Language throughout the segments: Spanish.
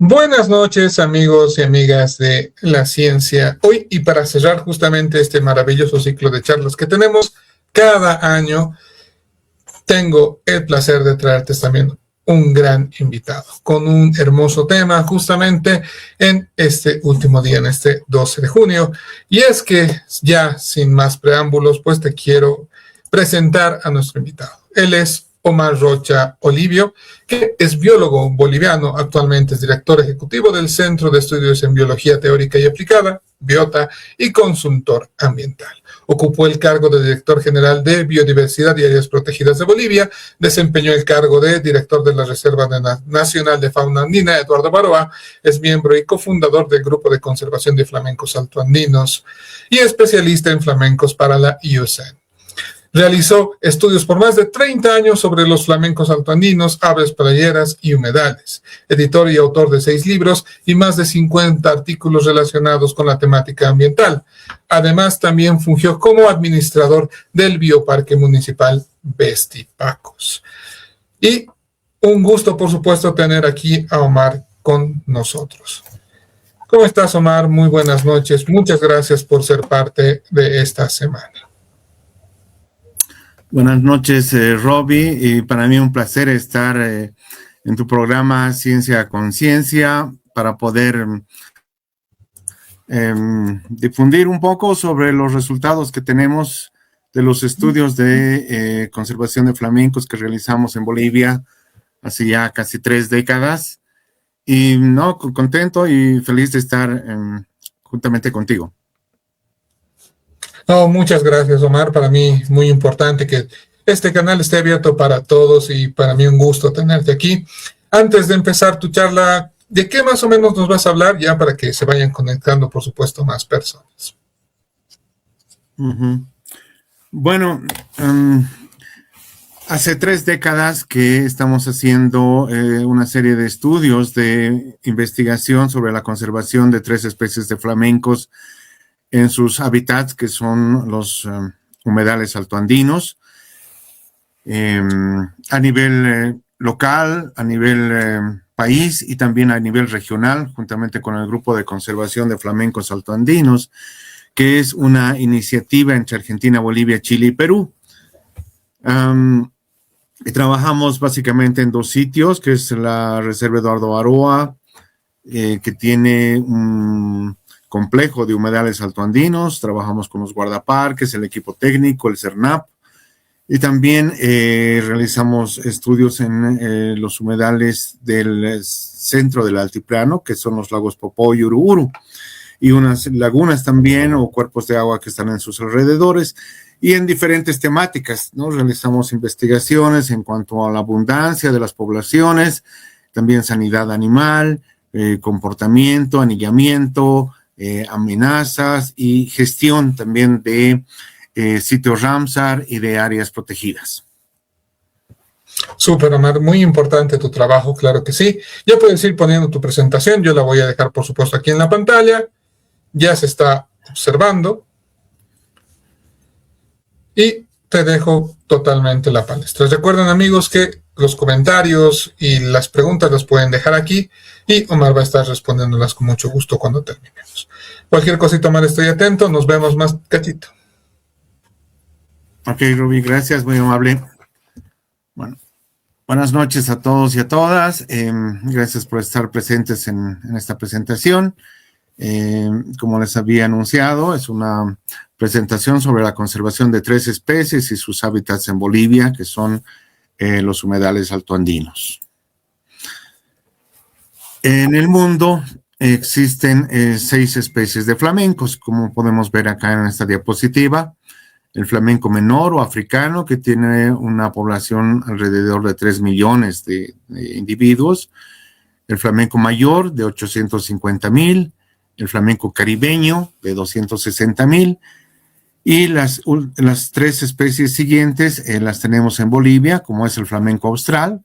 Buenas noches, amigos y amigas de la ciencia. Hoy, y para cerrar justamente este maravilloso ciclo de charlas que tenemos cada año, tengo el placer de traerte también un gran invitado con un hermoso tema justamente en este último día, en este 12 de junio. Y es que ya sin más preámbulos, pues te quiero presentar a nuestro invitado. Él es Omar Rocha Olivio, que es biólogo boliviano, actualmente es director ejecutivo del Centro de Estudios en Biología Teórica y Aplicada, Biota, y consultor ambiental. Ocupó el cargo de director general de Biodiversidad y Áreas Protegidas de Bolivia, desempeñó el cargo de director de la Reserva Nacional de Fauna Andina, Eduardo Baroa, es miembro y cofundador del Grupo de Conservación de Flamencos Altoandinos y especialista en flamencos para la IUCN. Realizó estudios por más de 30 años sobre los flamencos altoandinos, aves playeras y humedales. Editor y autor de 6 libros y más de 50 artículos relacionados con la temática ambiental. Además, también fungió como administrador del Bioparque Municipal Vestipacos. Y un gusto, por supuesto, tener aquí a Omar con nosotros. ¿Cómo estás, Omar? Muy buenas noches. Muchas gracias por ser parte de esta semana. Buenas noches, Robbie, y para mí un placer estar en tu programa Ciencia Conciencia para poder difundir un poco sobre los resultados que tenemos de los estudios de conservación de flamencos que realizamos en Bolivia hace ya casi 3 décadas. Y no, contento y feliz de estar juntamente contigo. No, muchas gracias, Omar. Para mí muy importante que este canal esté abierto para todos y para mí un gusto tenerte aquí. Antes de empezar tu charla, ¿de qué más o menos nos vas a hablar? Ya para que se vayan conectando, por supuesto, más personas. Bueno, hace 3 décadas que estamos haciendo una serie de estudios de investigación sobre la conservación de 3 especies de flamencos en sus hábitats, que son los humedales altoandinos, a nivel local, a nivel país y también a nivel regional, juntamente con el Grupo de Conservación de Flamencos Altoandinos, que es una iniciativa entre Argentina, Bolivia, Chile y Perú. Y trabajamos básicamente en 2 sitios, que es la Reserva Eduardo Baroa, que tiene un complejo de humedales altoandinos. Trabajamos con los guardaparques, el equipo técnico, el CERNAP, y también realizamos estudios en los humedales del centro del altiplano, que son los lagos Popó y Uruburu, y unas lagunas también o cuerpos de agua que están en sus alrededores, y en diferentes temáticas, ¿no? Realizamos investigaciones en cuanto a la abundancia de las poblaciones, también sanidad animal, comportamiento, anillamiento, amenazas y gestión también de sitios Ramsar y de áreas protegidas. Súper, Omar, muy importante tu trabajo, claro que sí. Ya puedes ir poniendo tu presentación, yo la voy a dejar por supuesto aquí en la pantalla, ya se está observando y te dejo totalmente la palestra. Recuerden, amigos, que los comentarios y las preguntas las pueden dejar aquí y Omar va a estar respondiéndolas con mucho gusto cuando terminemos. Cualquier cosita, Omar, estoy atento. Nos vemos más cachito. Ok, Rubí, gracias, muy amable. Bueno, buenas noches a todos y a todas. Gracias por estar presentes en esta presentación. Como les había anunciado, es una presentación sobre la conservación de 3 especies y sus hábitats en Bolivia, que son los humedales altoandinos. En el mundo existen 6 especies de flamencos, como podemos ver acá en esta diapositiva. El flamenco menor o africano, que tiene una población alrededor de 3 millones de individuos. El flamenco mayor, de 850,000. El flamenco caribeño, de 260,000. Y las 3 especies siguientes las tenemos en Bolivia, como es el flamenco austral,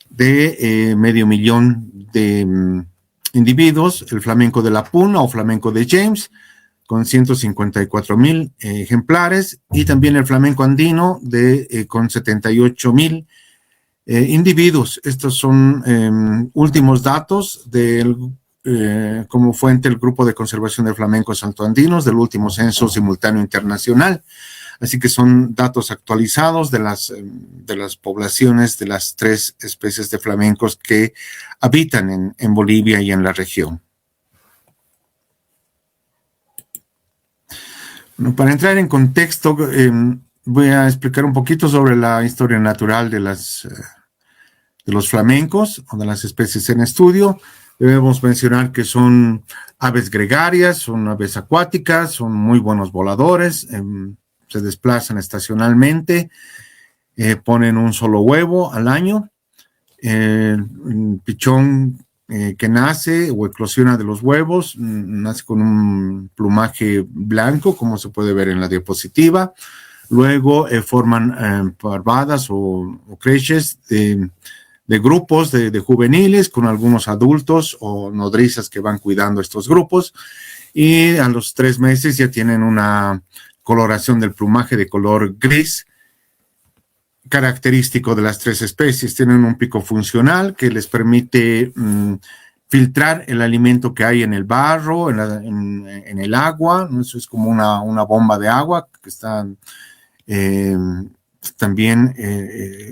de 500,000 de individuos. El flamenco de la Puna o flamenco de James, con 154,000 ejemplares, y también el flamenco andino con 78,000 individuos. Estos son últimos datos como fuente el Grupo de Conservación de Flamencos Altoandinos del último censo simultáneo internacional. Así que son datos actualizados de las poblaciones de las 3 especies de flamencos que habitan en Bolivia y en la región. Bueno, para entrar en contexto, voy a explicar un poquito sobre la historia natural de los flamencos o de las especies en estudio. Debemos mencionar que son aves gregarias, son aves acuáticas, son muy buenos voladores, se desplazan estacionalmente, ponen un solo huevo al año. El pichón que nace o eclosiona de los huevos, nace con un plumaje blanco, como se puede ver en la diapositiva. Luego forman parvadas o creches de grupos de juveniles con algunos adultos o nodrizas que van cuidando estos grupos. Y a los 3 meses ya tienen una coloración del plumaje de color gris, característico de las 3 especies. Tienen un pico funcional que les permite filtrar el alimento que hay en el barro, en el agua. Eso es como una bomba de agua que está también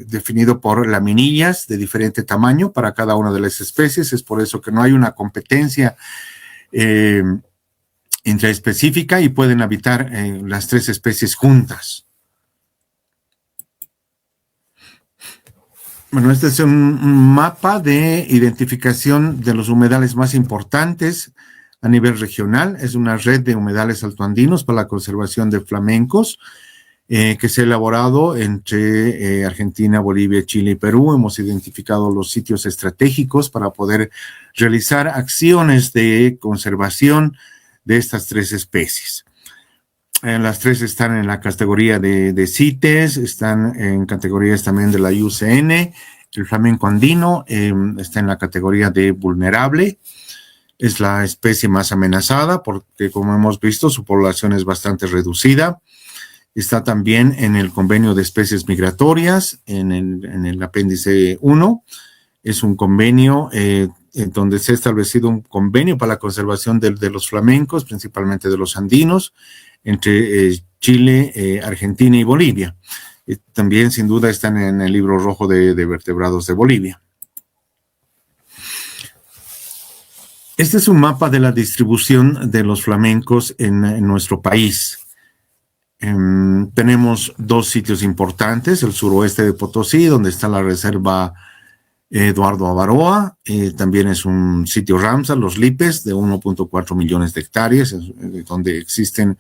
definido por laminillas de diferente tamaño para cada una de las especies. Es por eso que no hay una competencia intraespecífica y pueden habitar las 3 especies juntas. Bueno, este es un mapa de identificación de los humedales más importantes a nivel regional. Es una red de humedales altoandinos para la conservación de flamencos que se ha elaborado entre Argentina, Bolivia, Chile y Perú. Hemos identificado los sitios estratégicos para poder realizar acciones de conservación de estas 3 especies. Las 3 están en la categoría de CITES, están en categorías también de la IUCN. El flamenco andino está en la categoría de vulnerable. Es la especie más amenazada porque, como hemos visto, su población es bastante reducida. Está también en el convenio de especies migratorias, en el apéndice 1. Es un convenio donde se ha establecido un convenio para la conservación de los flamencos, principalmente de los andinos, entre Chile, Argentina y Bolivia. También, sin duda, están en el libro rojo de vertebrados de Bolivia. Este es un mapa de la distribución de los flamencos en nuestro país. Tenemos 2 sitios importantes, el suroeste de Potosí, donde está la reserva Eduardo Avaroa, también es un sitio Ramsar, Los Lipes, de 1.4 millones de hectáreas, donde existen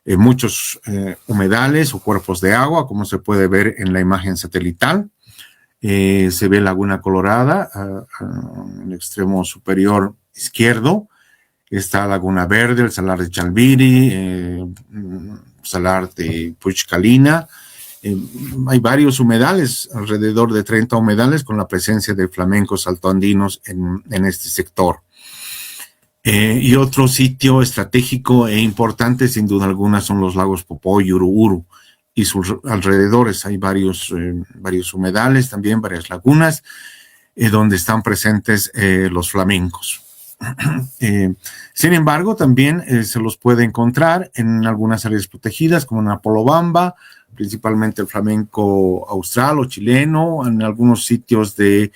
muchos humedales o cuerpos de agua, como se puede ver en la imagen satelital. Se ve Laguna Colorada, en el extremo superior izquierdo. Está Laguna Verde, el Salar de Chalviri, Salar de Puchcalina. Hay varios humedales, alrededor de 30 humedales, con la presencia de flamencos altoandinos en este sector. Y otro sitio estratégico e importante, sin duda alguna, son los lagos Popó y Uruburu y sus alrededores. Hay varios humedales, también varias lagunas, donde están presentes los flamencos. Sin embargo, también se los puede encontrar en algunas áreas protegidas, como en Apolobamba, principalmente el flamenco austral o chileno, en algunos sitios del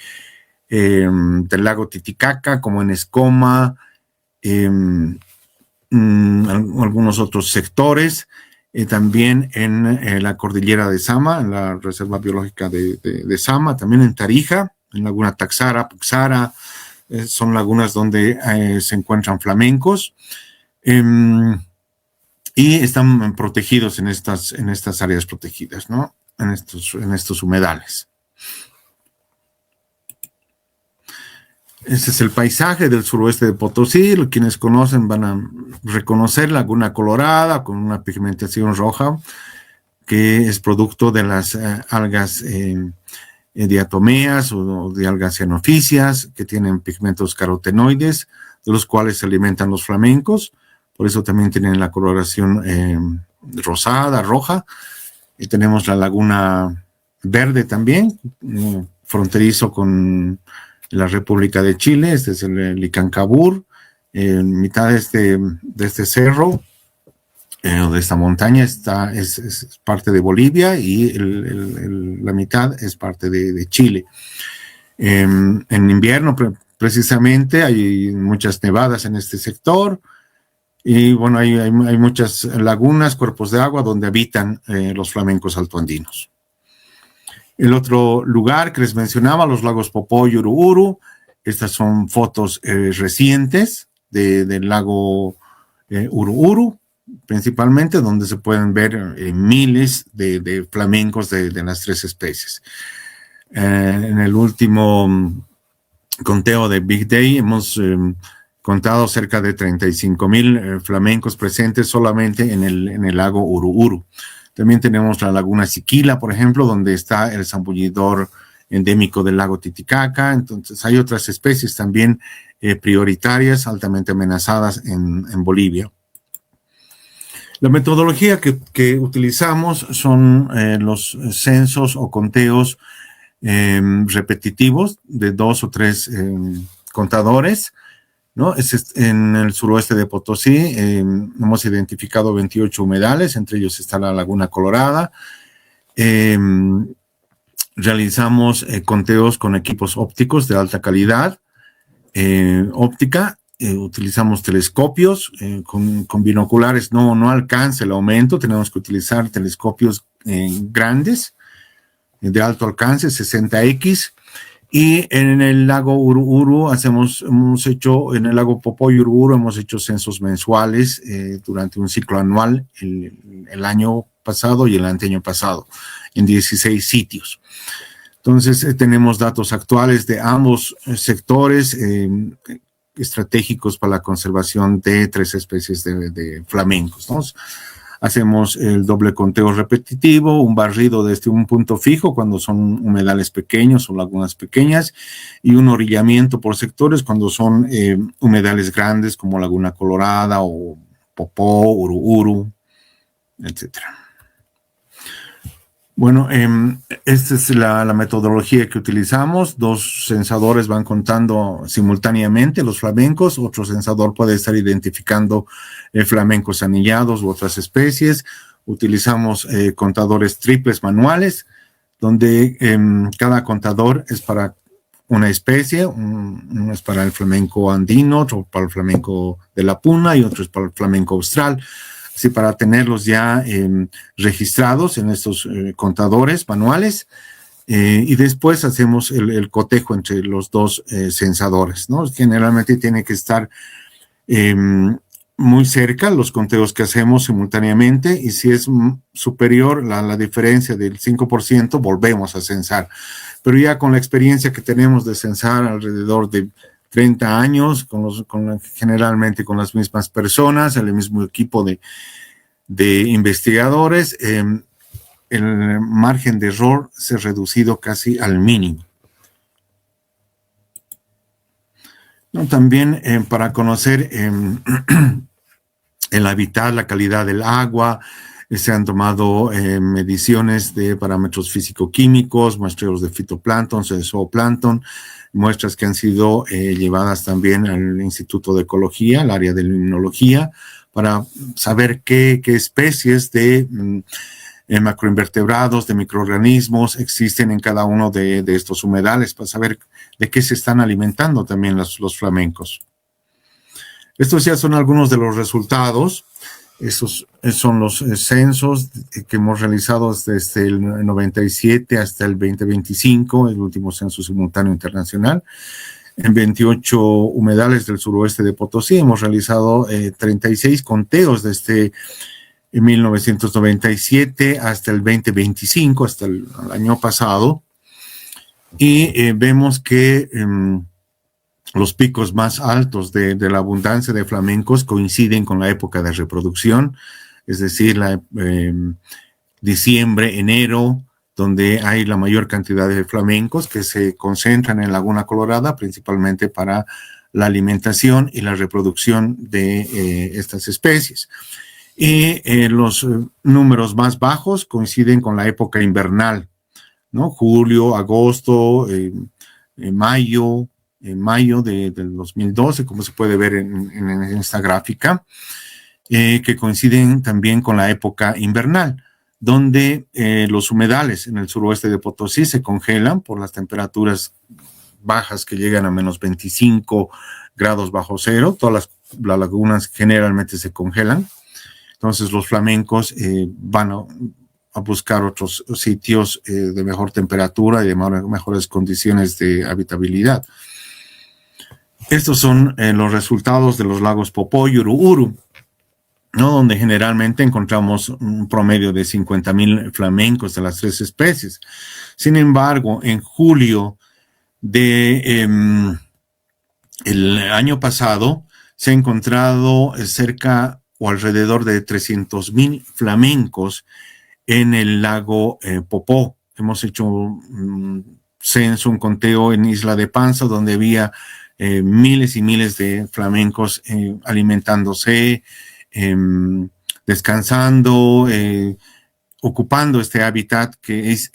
lago Titicaca, como en Escoma, algunos otros sectores, también en la cordillera de Sama, en la reserva biológica de Sama, también en Tarija, en Laguna Taxara, Puxara, son lagunas donde se encuentran flamencos y están protegidos en estas áreas protegidas, ¿no? En estos humedales. Este es el paisaje del suroeste de Potosí. Quienes conocen van a reconocer Laguna Colorada con una pigmentación roja que es producto de las algas diatomeas o de algas cianofisias que tienen pigmentos carotenoides, de los cuales se alimentan los flamencos. Por eso también tienen la coloración rosada, roja. Y tenemos la Laguna Verde también, fronterizo con la República de Chile. Este es el Licancabur. En mitad de este cerro, de esta montaña, es parte de Bolivia, y la mitad es parte de Chile. En invierno, precisamente, hay muchas nevadas en este sector, y bueno, hay muchas lagunas, cuerpos de agua donde habitan los flamencos altoandinos. El otro lugar que les mencionaba, los lagos Popó y Uruburu. Estas son fotos recientes del lago Uruburu, principalmente, donde se pueden ver miles de flamencos de las 3 especies. En el último conteo de Big Day hemos contado cerca de 35,000 flamencos presentes solamente en el lago Uruburu. También tenemos la laguna Siquila, por ejemplo, donde está el zambullidor endémico del lago Titicaca. Entonces hay otras especies también prioritarias, altamente amenazadas en Bolivia. La metodología que utilizamos son los censos o conteos repetitivos de 2 o 3 contadores, ¿no? En el suroeste de Potosí hemos identificado 28 humedales, entre ellos está la Laguna Colorada. Realizamos conteos con equipos ópticos de alta calidad óptica. Utilizamos telescopios, con binoculares no alcanza el aumento, tenemos que utilizar telescopios grandes, de alto alcance, 60X, y en el lago Uruburu en el lago Popó y Uruburu hemos hecho censos mensuales durante un ciclo anual, el año pasado y el anteaño pasado, en 16 sitios. Entonces tenemos datos actuales de ambos sectores estratégicos para la conservación de 3 especies de flamencos, ¿no? Hacemos el doble conteo repetitivo, un barrido desde un punto fijo cuando son humedales pequeños o lagunas pequeñas, y un orillamiento por sectores cuando son humedales grandes como Laguna Colorada o Popó, Uruburu, etcétera. Bueno, esta es la metodología que utilizamos. 2 censadores van contando simultáneamente los flamencos. Otro censador puede estar identificando flamencos anillados u otras especies. Utilizamos contadores triples manuales, donde cada contador es para una especie. Uno es para el flamenco andino, otro para el flamenco de la Puna y otro es para el flamenco austral. Sí, para tenerlos ya registrados en estos contadores manuales, y después hacemos el cotejo entre los 2 censadores, ¿no? Generalmente tiene que estar muy cerca los conteos que hacemos simultáneamente, y si es superior la diferencia del 5%, volvemos a censar. Pero ya con la experiencia que tenemos de censar alrededor de 30 años, generalmente con las mismas personas, el mismo equipo de investigadores, el margen de error se ha reducido casi al mínimo. ¿No? También para conocer el hábitat, la calidad del agua, se han tomado mediciones de parámetros físico-químicos, muestreos de fitoplancton, de zooplancton, muestras que han sido llevadas también al Instituto de Ecología, al área de limnología, para saber qué especies de macroinvertebrados, de microorganismos existen en cada uno de estos humedales, para saber de qué se están alimentando también los flamencos. Estos ya son algunos de los resultados. Esos son los censos que hemos realizado desde el 97 hasta el 2025, el último censo simultáneo internacional. En 28 humedales del suroeste de Potosí hemos realizado 36 conteos desde 1997 hasta el 2025, hasta el año pasado. Y vemos que los picos más altos de la abundancia de flamencos coinciden con la época de reproducción, es decir, diciembre, enero, donde hay la mayor cantidad de flamencos que se concentran en Laguna Colorada, principalmente para la alimentación y la reproducción de estas especies. Y los números más bajos coinciden con la época invernal, ¿no? Julio, agosto, mayo del 2012, como se puede ver en esta gráfica, que coinciden también con la época invernal, donde los humedales en el suroeste de Potosí se congelan por las temperaturas bajas que llegan a menos 25 grados bajo cero. Todas las lagunas generalmente se congelan. Entonces los flamencos van a buscar otros sitios de mejor temperatura y de mejores condiciones de habitabilidad. Estos son los resultados de los lagos Popó y Uru, ¿no? Donde generalmente encontramos un promedio de 50,000 flamencos de las 3 especies. Sin embargo, en julio el año pasado se ha encontrado cerca o alrededor de 300,000 flamencos en el lago Popó. Hemos hecho un censo, un conteo en Isla de Panza, donde había miles y miles de flamencos alimentándose, descansando, ocupando este hábitat que es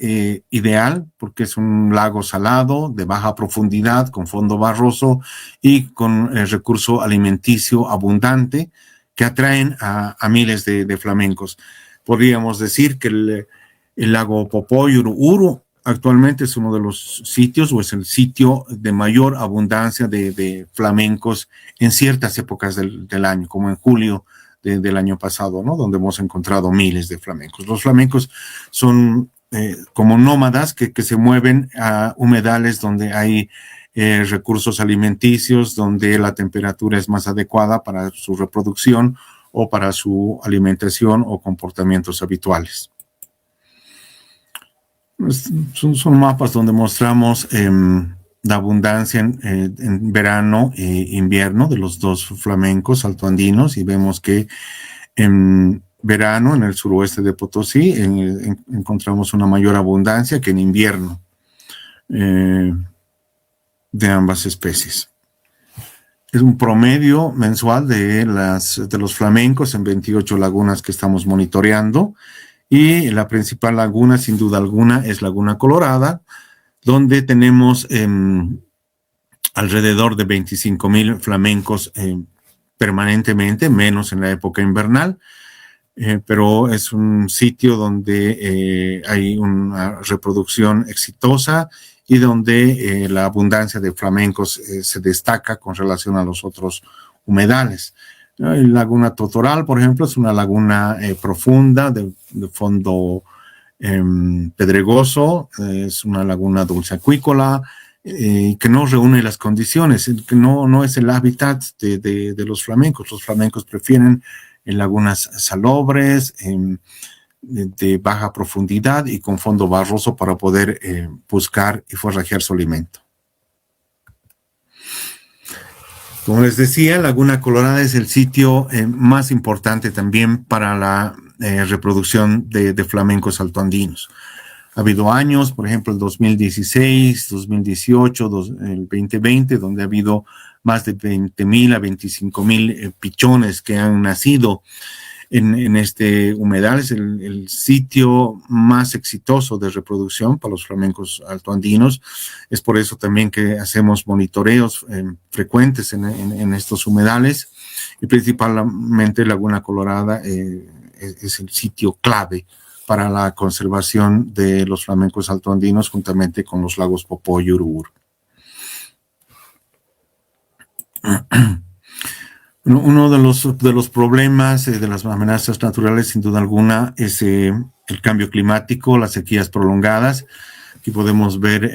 ideal porque es un lago salado de baja profundidad con fondo barroso y con recurso alimenticio abundante que atraen a miles de flamencos. Podríamos decir que el lago Popó y Uru actualmente es uno de los sitios o es el sitio de mayor abundancia de flamencos en ciertas épocas del año, como en julio del año pasado, ¿no? Donde hemos encontrado miles de flamencos. Los flamencos son como nómadas que se mueven a humedales donde hay recursos alimenticios, donde la temperatura es más adecuada para su reproducción o para su alimentación o comportamientos habituales. Son mapas donde mostramos la abundancia en verano e invierno de los dos flamencos altoandinos, y vemos que en verano en el suroeste de Potosí encontramos una mayor abundancia que en invierno de ambas especies. Es un promedio mensual de los flamencos en 28 lagunas que estamos monitoreando, y la principal laguna, sin duda alguna, es Laguna Colorada, donde tenemos alrededor de 25,000 flamencos permanentemente, menos en la época invernal, pero es un sitio donde hay una reproducción exitosa y donde la abundancia de flamencos se destaca con relación a los otros humedales. La Laguna Totoral, por ejemplo, es una laguna profunda de fondo pedregoso, es una laguna dulceacuícola que no reúne las condiciones, que no es el hábitat de los flamencos. Los flamencos prefieren en lagunas salobres, de baja profundidad y con fondo barroso para poder buscar y forrajear su alimento. Como les decía, Laguna Colorada es el sitio más importante también para la reproducción de flamencos altoandinos. Ha habido años, por ejemplo, el 2016, 2018, el 2020, donde ha habido más de 20,000 a 25,000 pichones que han nacido en este humedal. Es el sitio más exitoso de reproducción para los flamencos altoandinos. Es por eso también que hacemos monitoreos frecuentes en estos humedales, y principalmente Laguna Colorada es el sitio clave para la conservación de los flamencos altoandinos juntamente con los lagos Popó y Uru. Uno de los problemas, de las amenazas naturales, sin duda alguna, es el cambio climático, las sequías prolongadas. Aquí podemos ver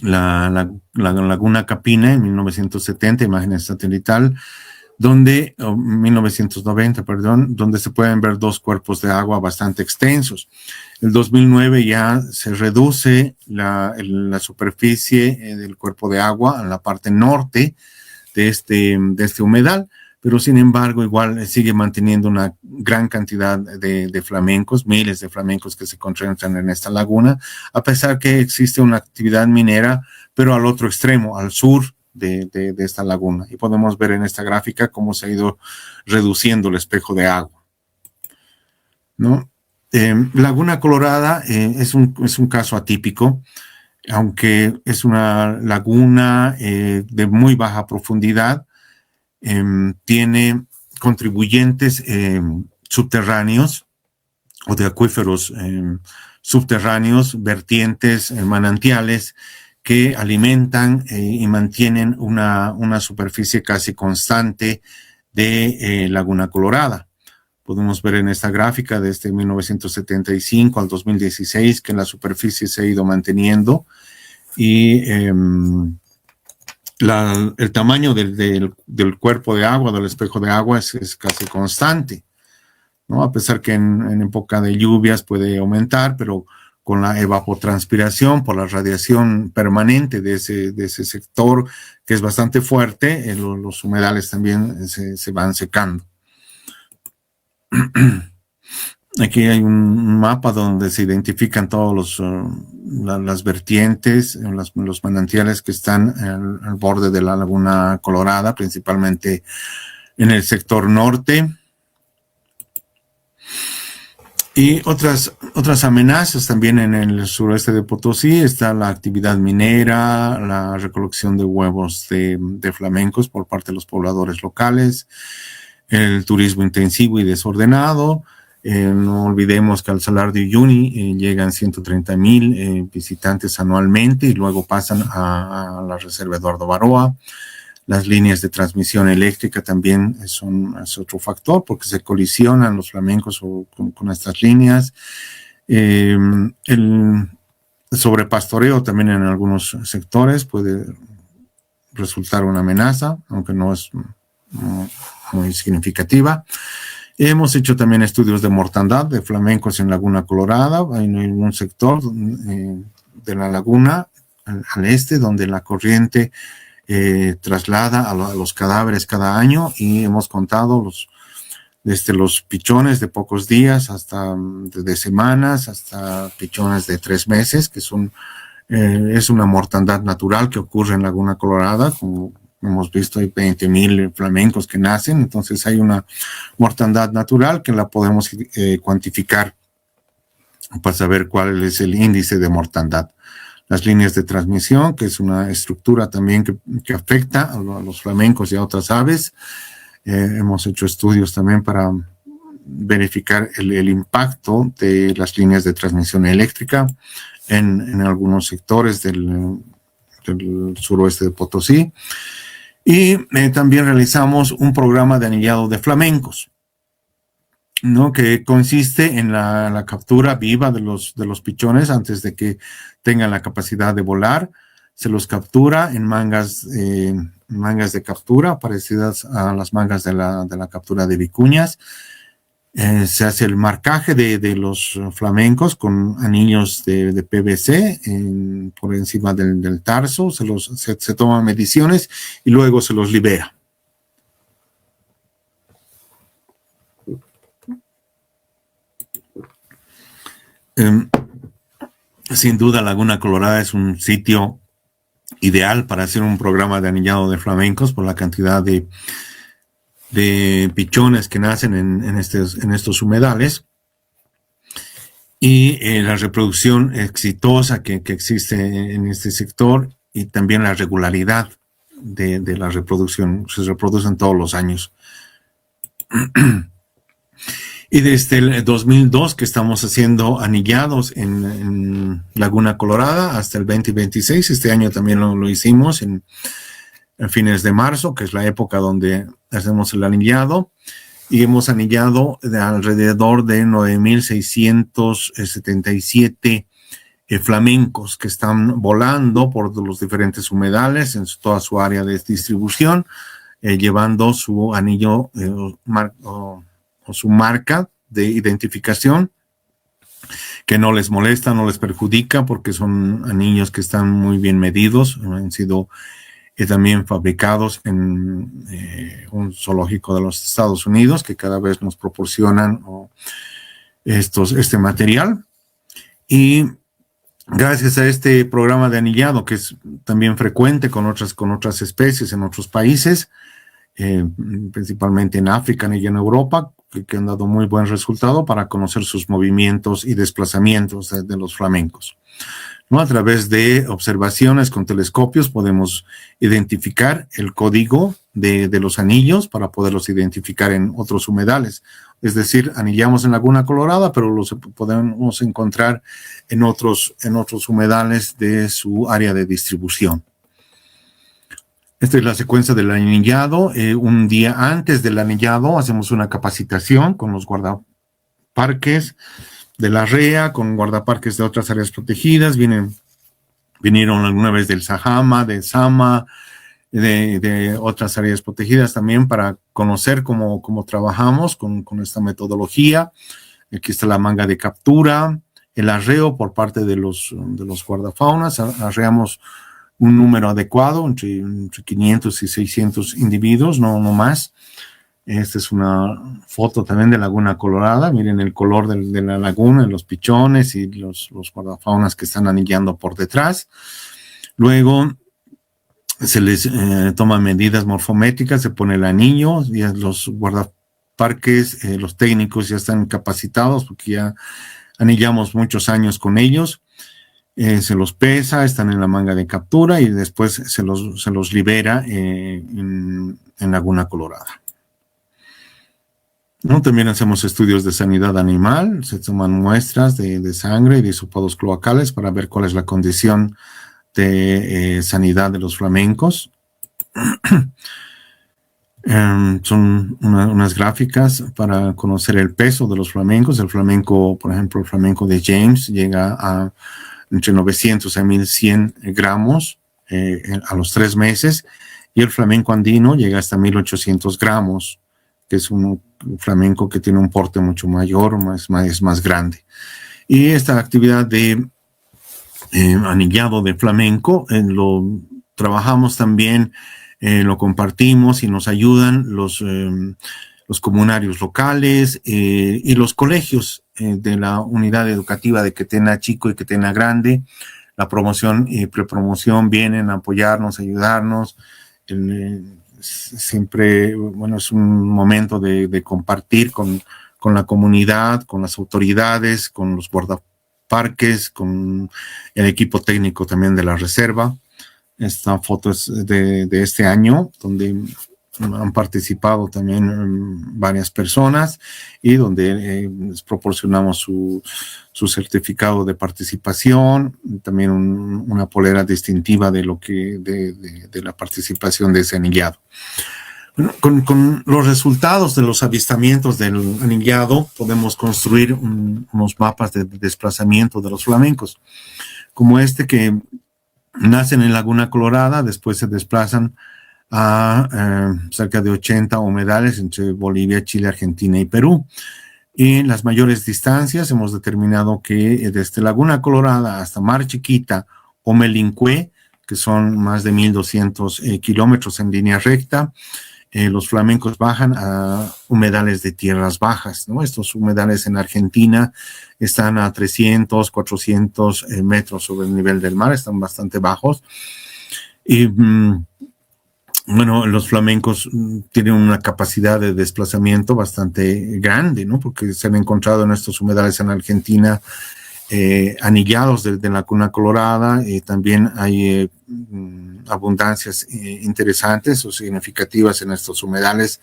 la Laguna Capina en 1970, imágenes satelital, 1990, donde se pueden ver dos cuerpos de agua bastante extensos. En 2009 ya se reduce la superficie del cuerpo de agua en la parte norte de este humedal, pero sin embargo igual sigue manteniendo una gran cantidad de flamencos, miles de flamencos que se concentran en esta laguna, a pesar que existe una actividad minera, pero al otro extremo, al sur de esta laguna. Y podemos ver en esta gráfica cómo se ha ido reduciendo el espejo de agua, ¿no? Laguna Colorada es un caso atípico, aunque es una laguna de muy baja profundidad, tiene contribuyentes subterráneos o de acuíferos subterráneos, vertientes, manantiales que alimentan y mantienen una superficie casi constante de Laguna Colorada. Podemos ver en esta gráfica desde 1975 al 2016 que la superficie se ha ido manteniendo y el tamaño del cuerpo de agua, del espejo de agua, es casi constante, ¿no? A pesar que en época de lluvias puede aumentar, pero con la evapotranspiración, por la radiación permanente de ese sector, que es bastante fuerte, los humedales también se van secando. Aquí hay un mapa donde se identifican todos las vertientes, los manantiales que están al borde de la Laguna Colorada, principalmente en el sector norte. Y otras amenazas también en el suroeste de Potosí está la actividad minera, la recolección de huevos de flamencos por parte de los pobladores locales, el turismo intensivo y desordenado. No olvidemos que al Salar de Uyuni llegan 130,000 visitantes anualmente y luego pasan a la Reserva Eduardo Baroa. Las líneas de transmisión eléctrica también es otro factor porque se colisionan los flamencos con estas líneas. El sobrepastoreo también en algunos sectores puede resultar una amenaza, aunque no es muy significativa. Hemos hecho también estudios de mortandad de flamencos en Laguna Colorada. Hay un sector de la laguna al este donde la corriente traslada a los cadáveres cada año y hemos contado desde los pichones de pocos días hasta de semanas hasta pichones de 3 meses, que es una mortandad natural que ocurre en Laguna Colorada. Como hemos visto, hay 20,000 flamencos que nacen, entonces hay una mortandad natural que la podemos cuantificar para saber cuál es el índice de mortandad. Las líneas de transmisión, que es una estructura también que afecta a los flamencos y a otras aves. Hemos hecho estudios también para verificar el impacto de las líneas de transmisión eléctrica en algunos sectores del suroeste de Potosí. Y también realizamos un programa de anillado de flamencos, ¿no? Que consiste en la captura viva de los pichones antes de que tengan la capacidad de volar. Se los captura en mangas de captura parecidas a las mangas de la captura de vicuñas. Se hace el marcaje de los flamencos con anillos de PVC por encima del tarso. Se toman mediciones y luego se los libera. Sin duda, Laguna Colorada es un sitio ideal para hacer un programa de anillado de flamencos por la cantidad de pichones que nacen en estos humedales y la reproducción exitosa que existe en este sector y también la regularidad de la reproducción. Se reproducen todos los años. Y desde el 2002 que estamos haciendo anillados en Laguna Colorada hasta el 2026. Este año también lo hicimos en fines de marzo, que es la época donde hacemos el anillado. Y hemos anillado de alrededor de 9,677 flamencos que están volando por los diferentes humedales en toda su área de distribución, llevando su anillo o su marca de identificación, que no les molesta, no les perjudica, porque son anillos que están muy bien medidos, han sido también fabricados en un zoológico de los Estados Unidos, que cada vez nos proporcionan este material. Y gracias a este programa de anillado, que es también frecuente con otras especies en otros países, principalmente en África y en Europa, que han dado muy buen resultado para conocer sus movimientos y desplazamientos de los flamencos, ¿no? A través de observaciones con telescopios podemos identificar el código de los anillos para poderlos identificar en otros humedales. Es decir, anillamos en Laguna Colorada, pero los podemos encontrar en otros humedales de su área de distribución. Esta es la secuencia del anillado. Un día antes del anillado hacemos una capacitación con los guardaparques de la REA, con guardaparques de otras áreas protegidas. Vinieron alguna vez del Sajama, de Sama, de otras áreas protegidas también para conocer cómo trabajamos con esta metodología. Aquí está la manga de captura, el arreo por parte de los guardafaunas. Arreamos un número adecuado, entre 500 y 600 individuos, no más. Esta es una foto también de Laguna Colorada. Miren el color de la laguna, los pichones y los guardafaunas que están anillando por detrás. Luego se les toma medidas morfométricas, se pone el anillo, y los guardaparques, los técnicos ya están capacitados porque ya anillamos muchos años con ellos. Se los pesa, están en la manga de captura y después se los libera en Laguna Colorada. ¿No? También hacemos estudios de sanidad animal, se toman muestras de sangre y de hisopados cloacales para ver cuál es la condición de sanidad de los flamencos. Son unas gráficas para conocer el peso de los flamencos. El flamenco, por ejemplo, el flamenco de James llega a entre 900 a 1100 gramos a los 3 meses, y el flamenco andino llega hasta 1800 gramos, que es un flamenco que tiene un porte mucho mayor, es más grande. Y esta actividad de anillado de flamenco lo trabajamos también, lo compartimos y nos ayudan los comunarios locales y los colegios de la unidad educativa de Quetena Chico y Quetena Grande. La promoción y prepromoción vienen a apoyarnos, a ayudarnos. Siempre, bueno, es un momento de compartir con la comunidad, con las autoridades, con los guardaparques, con el equipo técnico también de la reserva. Esta foto es de este año, donde han participado también varias personas y donde les proporcionamos su certificado de participación, también una polera distintiva de la participación de ese anillado. Bueno, con los resultados de los avistamientos del anillado podemos construir unos mapas de desplazamiento de los flamencos, como este que nacen en Laguna Colorada, después se desplazan a cerca de 80 humedales entre Bolivia, Chile, Argentina y Perú. Y en las mayores distancias hemos determinado que desde Laguna Colorada hasta Mar Chiquita o Melincue, que son más de 1200 kilómetros en línea recta, los flamencos bajan a humedales de tierras bajas, ¿no? Estos humedales en Argentina están a 300, 400 metros sobre el nivel del mar, están bastante bajos. Y bueno, los flamencos tienen una capacidad de desplazamiento bastante grande, ¿no? Porque se han encontrado en estos humedales en Argentina anillados de la Laguna Colorada. También hay abundancias interesantes o significativas en estos humedales,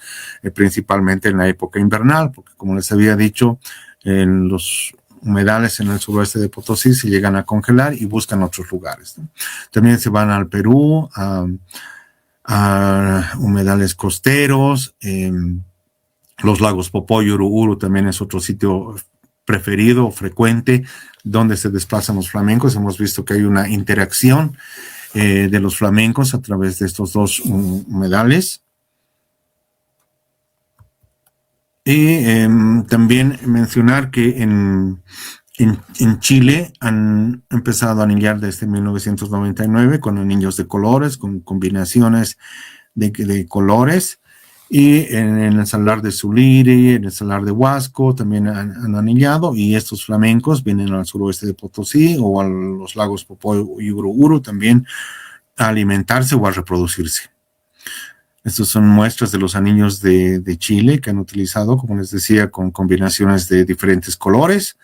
principalmente en la época invernal, porque como les había dicho, en los humedales en el suroeste de Potosí se llegan a congelar y buscan otros lugares, ¿no? También se van al Perú, a humedales costeros, los lagos Popoy y Uruguru también es otro sitio preferido, frecuente, donde se desplazan los flamencos. Hemos visto que hay una interacción de los flamencos a través de estos dos humedales. Y también mencionar que en Chile han empezado a anillar desde 1999 con anillos de colores, con combinaciones de colores. Y en el salar de Zuliri, en el salar de Huasco también han anillado, y estos flamencos vienen al suroeste de Potosí o a los lagos Popoy y Uruguru también a alimentarse o a reproducirse. Estas son muestras de los anillos de Chile que han utilizado, como les decía, con combinaciones de diferentes colores,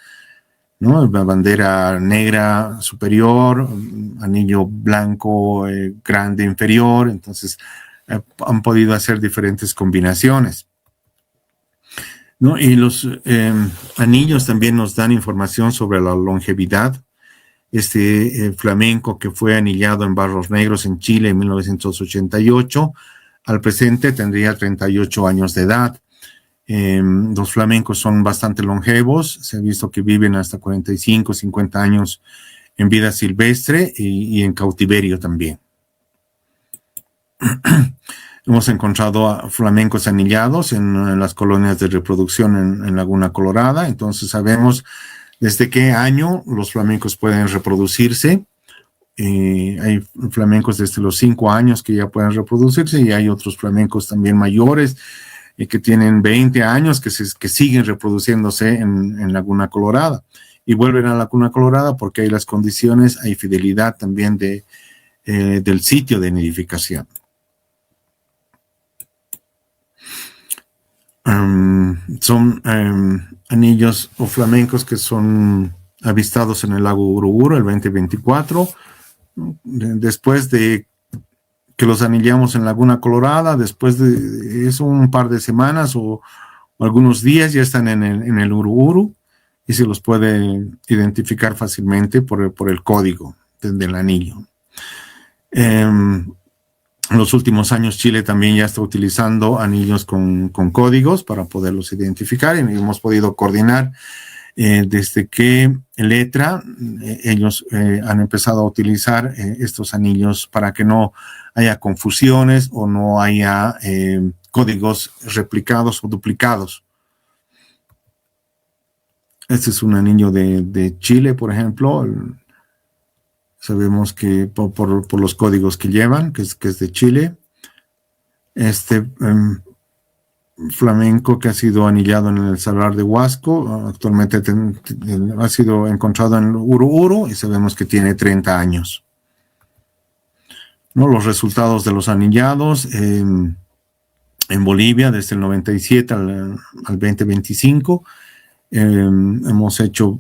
¿no? La bandera negra superior, anillo blanco grande inferior, entonces han podido hacer diferentes combinaciones, ¿no? Y los anillos también nos dan información sobre la longevidad. Este flamenco que fue anillado en Barros Negros en Chile en 1988, al presente tendría 38 años de edad. Los flamencos son bastante longevos, se ha visto que viven hasta 45, 50 años en vida silvestre y en cautiverio también. Hemos encontrado flamencos anillados en las colonias de reproducción en Laguna Colorada, entonces sabemos desde qué año los flamencos pueden reproducirse. Hay flamencos desde los 5 años que ya pueden reproducirse y hay otros flamencos también mayores que tienen 20 años que siguen reproduciéndose en Laguna Colorada y vuelven a Laguna Colorada porque hay las condiciones, hay fidelidad también del sitio de nidificación. Son anillos o flamencos que son avistados en el lago Uruguru el 2024, después de que los anillamos en Laguna Colorada, después de eso un par de semanas o algunos días ya están en el Uruguru y se los puede identificar fácilmente por el código del anillo. En los últimos años Chile también ya está utilizando anillos con códigos para poderlos identificar y hemos podido coordinar desde qué letra ellos han empezado a utilizar estos anillos para que no haya confusiones o no haya códigos replicados o duplicados. Este es un anillo de Chile, por ejemplo. Sabemos que por los códigos que llevan, que es de Chile. Este flamenco que ha sido anillado en el Salar de Huasco, actualmente ha sido encontrado en Uruguru y sabemos que tiene 30 años. ¿No? Los resultados de los anillados en Bolivia desde el 97 al 2025. Hemos hecho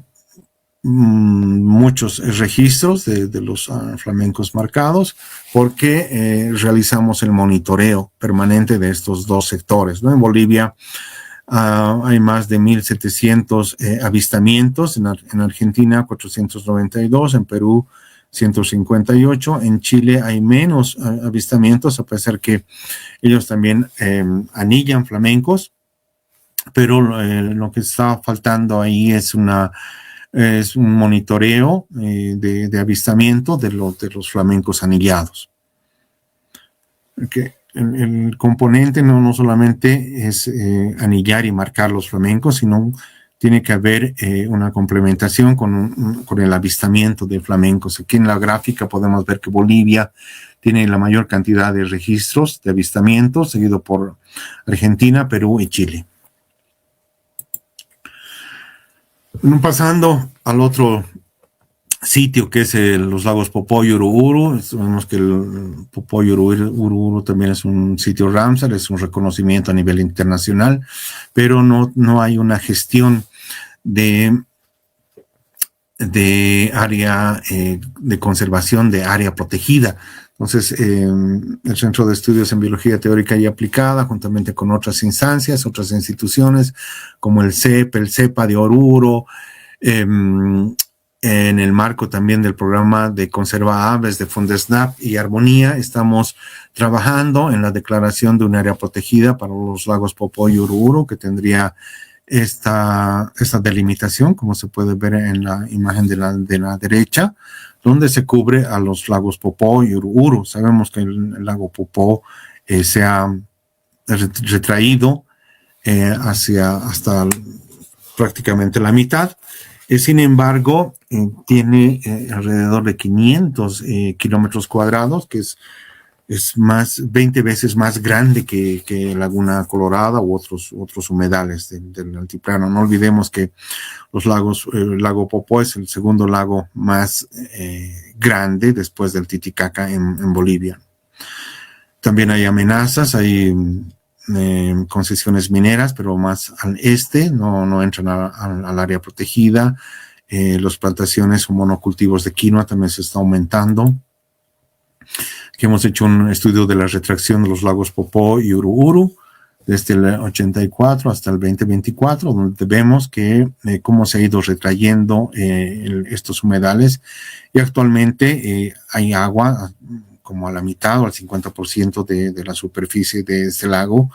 muchos registros de los flamencos marcados porque realizamos el monitoreo permanente de estos dos sectores, ¿no? En Bolivia hay más de 1.700 avistamientos, en Argentina 492, en Perú 158, en Chile hay menos avistamientos, a pesar que ellos también anillan flamencos, pero lo que está faltando ahí es un monitoreo de avistamiento de los flamencos anillados. Okay. El componente no solamente es anillar y marcar los flamencos, sino tiene que haber una complementación con el avistamiento de flamencos. Aquí en la gráfica podemos ver que Bolivia tiene la mayor cantidad de registros de avistamientos, seguido por Argentina, Perú y Chile. Pasando al otro sitio que es los lagos Popó y Uruguru, sabemos que el Popó y Uruguru también es un sitio Ramsar, es un reconocimiento a nivel internacional, pero no hay una gestión de área de conservación, de área protegida. Entonces, el Centro de Estudios en Biología Teórica y Aplicada, juntamente con otras instancias, otras instituciones, como el CEP, el CEPA de Oruro, en el marco también del programa de Conserva Aves de Fundesnap y Armonía, estamos trabajando en la declaración de un área protegida para los lagos Popó y Uruguru, que tendría esta delimitación, como se puede ver en la imagen de la derecha, donde se cubre a los lagos Popó y Uruguru. Sabemos que el lago Popó se ha retraído hasta prácticamente la mitad. Sin embargo, tiene alrededor de 500 kilómetros cuadrados, que es 20 veces más grande que Laguna Colorada u otros humedales del altiplano. No olvidemos que el lago Popó es el segundo lago más grande después del Titicaca en Bolivia. También hay amenazas, hay concesiones mineras, pero más al este, no entran al área protegida. Las plantaciones o monocultivos de quinoa también se está aumentando. Aquí hemos hecho un estudio de la retracción de los lagos Popó y Uruburu desde el 84 hasta el 2024, donde vemos que cómo se ha ido retrayendo estos humedales, y actualmente hay agua como a la mitad o al 50% de la superficie de este lago,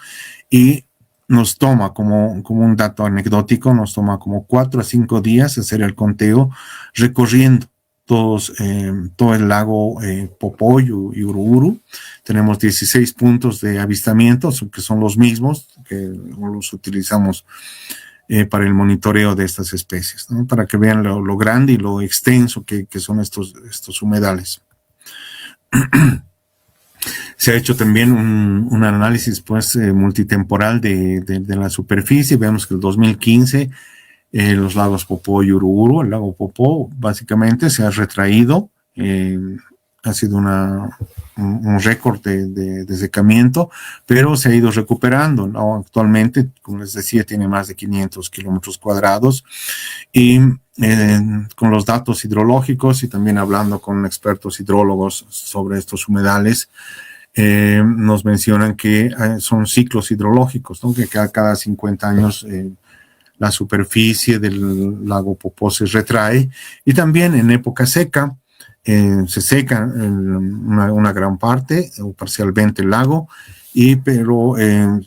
y nos toma, como un dato anecdótico, nos toma como 4 a 5 días hacer el conteo recorriendo todo el lago Popó y Uruburu. Tenemos 16 puntos de avistamiento, que son los mismos, que los utilizamos para el monitoreo de estas especies, ¿no? Para que vean lo grande y lo extenso que son estos humedales. Se ha hecho también un análisis multitemporal de la superficie. Vemos que en el 2015 los lagos Popó y Uruburu, el lago Popó básicamente se ha retraído, ha sido un récord de secamiento, pero se ha ido recuperando, ¿no? Actualmente, como les decía, tiene más de 500 kilómetros cuadrados, y con los datos hidrológicos y también hablando con expertos hidrólogos sobre estos humedales, nos mencionan que son ciclos hidrológicos, ¿no? Que cada 50 años la superficie del lago Popó se retrae, y también en época seca se seca una gran parte o parcialmente el lago, pero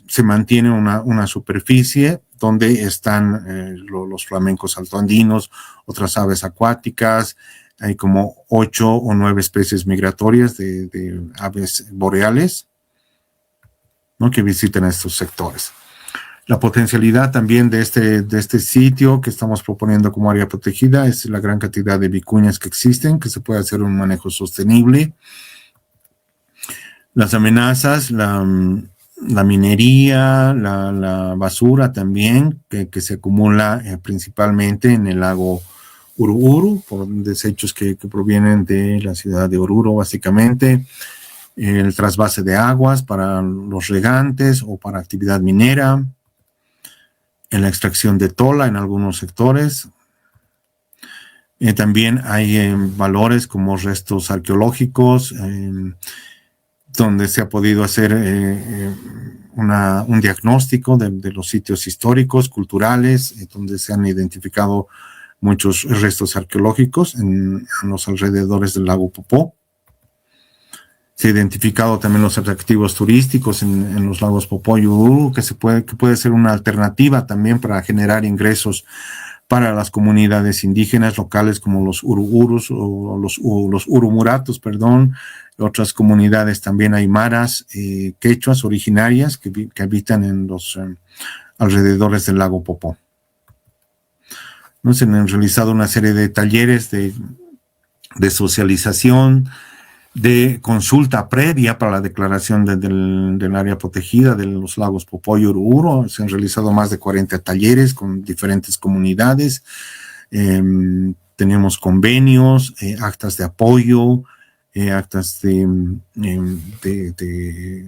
se mantiene una superficie donde están los flamencos altoandinos, otras aves acuáticas. Hay como 8 o 9 especies migratorias de aves boreales, ¿no? Que visitan estos sectores. La potencialidad también de este sitio que estamos proponiendo como área protegida es la gran cantidad de vicuñas que existen, que se puede hacer un manejo sostenible. Las amenazas, la minería, la basura también, que se acumula principalmente en el lago Uruburu, por desechos que provienen de la ciudad de Oruro, básicamente. El trasvase de aguas para los regantes o para actividad minera. En la extracción de tola en algunos sectores. También hay valores como restos arqueológicos, donde se ha podido hacer un diagnóstico de los sitios históricos, culturales, donde se han identificado muchos restos arqueológicos en los alrededores del lago Popó. Se ha identificado también los atractivos turísticos en los lagos Popó y Uruburu, que puede ser una alternativa también para generar ingresos para las comunidades indígenas locales como los urugurus o los urumuratos, perdón, otras comunidades también aymaras, quechuas originarias que habitan en los alrededores del lago Popó. ¿No? Se han realizado una serie de talleres de socialización, de consulta previa para la declaración del área protegida de los lagos Popó y Uruburu. Se han realizado más de 40 talleres con diferentes comunidades. Tenemos convenios, actas de apoyo, actas de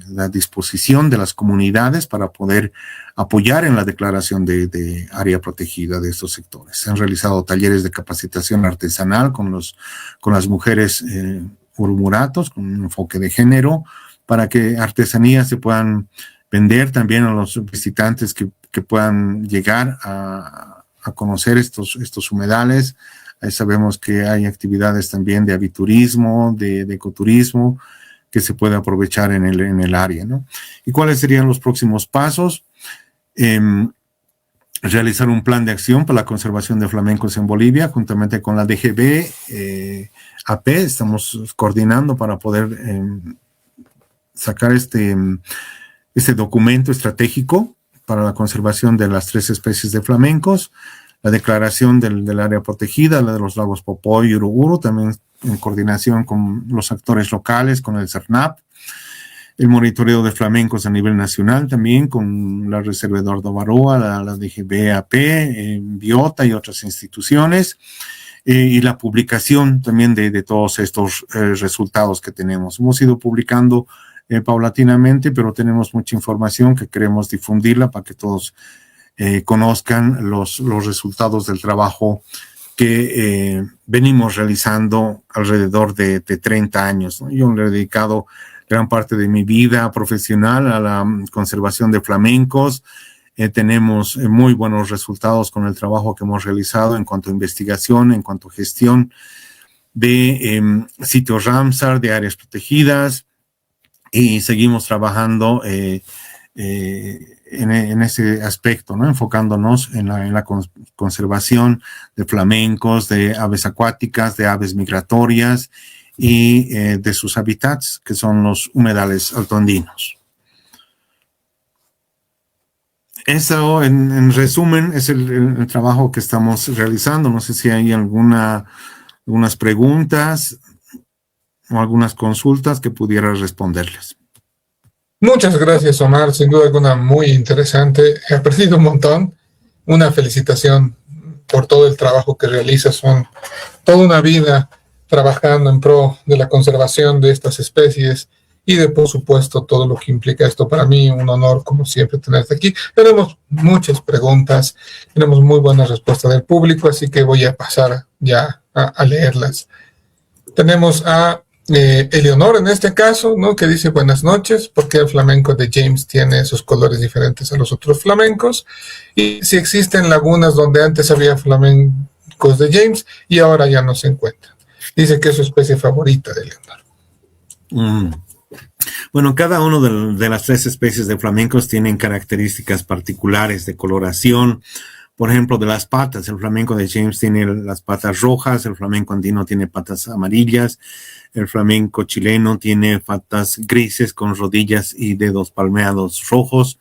la disposición de las comunidades para poder apoyar en la declaración de área protegida de estos sectores. Se han realizado talleres de capacitación artesanal con las mujeres urumuratos, con un enfoque de género, para que artesanías se puedan vender también a los visitantes que puedan llegar a conocer estos humedales. Ahí sabemos que hay actividades también de aviturismo, de ecoturismo, que se puede aprovechar en el área, ¿no? ¿Y cuáles serían los próximos pasos? Realizar un plan de acción para la conservación de flamencos en Bolivia, juntamente con la DGB, AP, estamos coordinando para poder sacar este documento estratégico para la conservación de las 3 especies de flamencos, la declaración del área protegida, la de los lagos Popó y Uruburu, también en coordinación con los actores locales, con el CERNAP, el monitoreo de flamencos a nivel nacional también con la Reserva Eduardo Baroa, la DGBAP, Biota y otras instituciones, y la publicación también de todos estos resultados que tenemos. Hemos ido publicando paulatinamente, pero tenemos mucha información que queremos difundirla para que todos conozcan los resultados del trabajo que venimos realizando alrededor de 30 años, ¿no? Yo le he dedicado gran parte de mi vida profesional a la conservación de flamencos. Tenemos muy buenos resultados con el trabajo que hemos realizado en cuanto a investigación, en cuanto a gestión de sitios Ramsar, de áreas protegidas, y seguimos trabajando en ese aspecto, ¿no? Enfocándonos en la conservación de flamencos, de aves acuáticas, de aves migratorias y de sus hábitats, que son los humedales altoandinos. Eso, en resumen, es el trabajo que estamos realizando. No sé si hay algunas preguntas o algunas consultas que pudiera responderles. Muchas gracias, Omar. Sin duda alguna, muy interesante. He aprendido un montón. Una felicitación por todo el trabajo que realizas. Son toda una vida trabajando en pro de la conservación de estas especies y de, por supuesto, todo lo que implica esto. Para mí, un honor, como siempre, tenerte aquí. Tenemos muchas preguntas, tenemos muy buenas respuestas del público, así que voy a pasar ya a leerlas. Tenemos a Eleonor en este caso, ¿no? Que dice: buenas noches, ¿por qué el flamenco de James tiene esos colores diferentes a los otros flamencos? Y si existen lagunas donde antes había flamencos de James y ahora ya no se encuentran. Dice que es su especie favorita de Eleonor. Bueno, cada uno de las 3 especies de flamencos tienen características particulares de coloración. Por ejemplo, de las patas, el flamenco de James tiene las patas rojas, el flamenco andino tiene patas amarillas, el flamenco chileno tiene patas grises con rodillas y dedos palmeados rojos,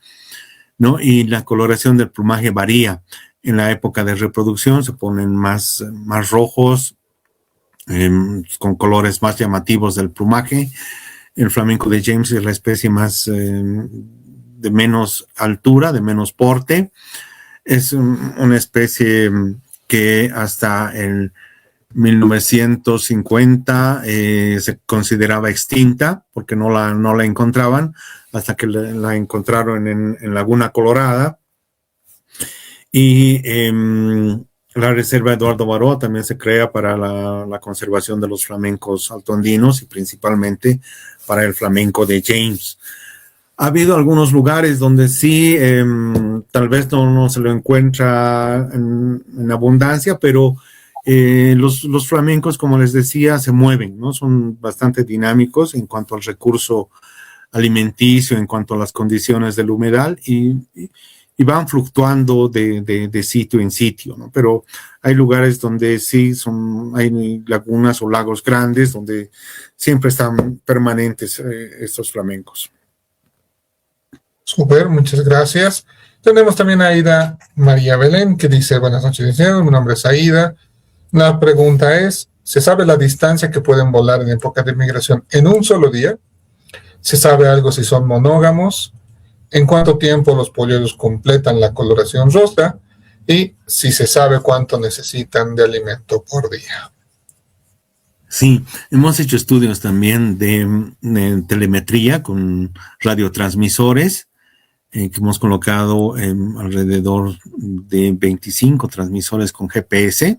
¿no? Y la coloración del plumaje varía. En la época de reproducción se ponen más rojos, con colores más llamativos del plumaje. El flamenco de James es la especie más de menos altura, de menos porte. Es una especie que hasta el 1950 se consideraba extinta porque no la encontraban hasta que la encontraron en Laguna Colorada. Y la Reserva Eduardo Baró también se crea para la conservación de los flamencos altoandinos y principalmente para el flamenco de James. Ha habido algunos lugares donde sí, tal vez no se lo encuentra en abundancia, pero los flamencos, como les decía, se mueven, ¿no? Son bastante dinámicos en cuanto al recurso alimenticio, en cuanto a las condiciones del humedal y van fluctuando de sitio en sitio, ¿no? Pero hay lugares donde sí hay lagunas o lagos grandes donde siempre están permanentes estos flamencos. Súper, muchas gracias. Tenemos también a Aida María Belén, que dice: buenas noches, licenciado, mi nombre es Aida. La pregunta es: ¿se sabe la distancia que pueden volar en época de migración en un solo día? ¿Se sabe algo si son monógamos? ¿En cuánto tiempo los polluelos completan la coloración rosa? Y si se sabe cuánto necesitan de alimento por día. Sí, hemos hecho estudios también de telemetría con radiotransmisores que hemos colocado alrededor de 25 transmisores con GPS,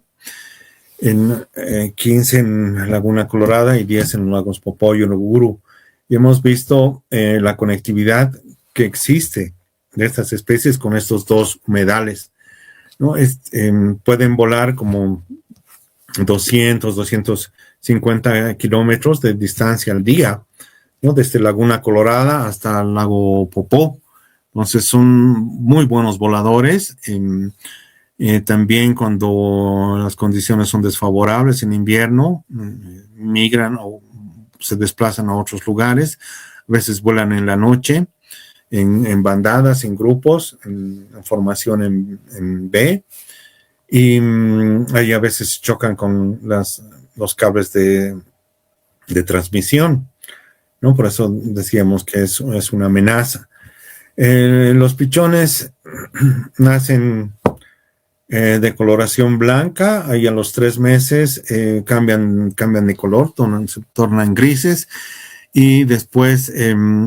15 en Laguna Colorada y 10 en los lagos Popoyo y Luguru. Y hemos visto la conectividad que existe de estas especies con estos 2 humedales, ¿no? Pueden volar como 250 kilómetros de distancia al día, ¿no? Desde Laguna Colorada hasta el lago Popó. Entonces son muy buenos voladores. También cuando las condiciones son desfavorables en invierno, migran o se desplazan a otros lugares. A veces vuelan en la noche, en bandadas, en grupos, en formación en B. Y ahí a veces chocan con los cables de transmisión, ¿no? Por eso decíamos que es una amenaza. Los pichones nacen de coloración blanca, ahí a los 3 meses cambian de color, se tornan grises, Y después,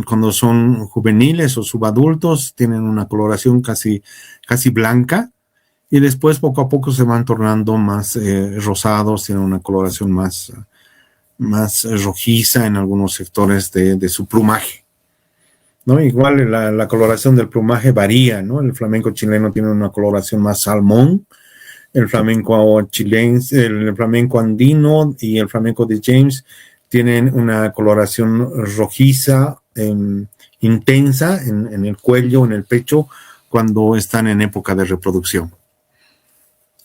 cuando son juveniles o subadultos, tienen una coloración casi blanca. Y después, poco a poco, se van tornando más rosados, tienen una coloración más rojiza en algunos sectores de su plumaje, ¿no? Igual la coloración del plumaje varía, ¿no? El flamenco chileno tiene una coloración más salmón, el flamenco chilense, el flamenco andino y el flamenco de James tienen una coloración rojiza intensa en el cuello, en el pecho, cuando están en época de reproducción.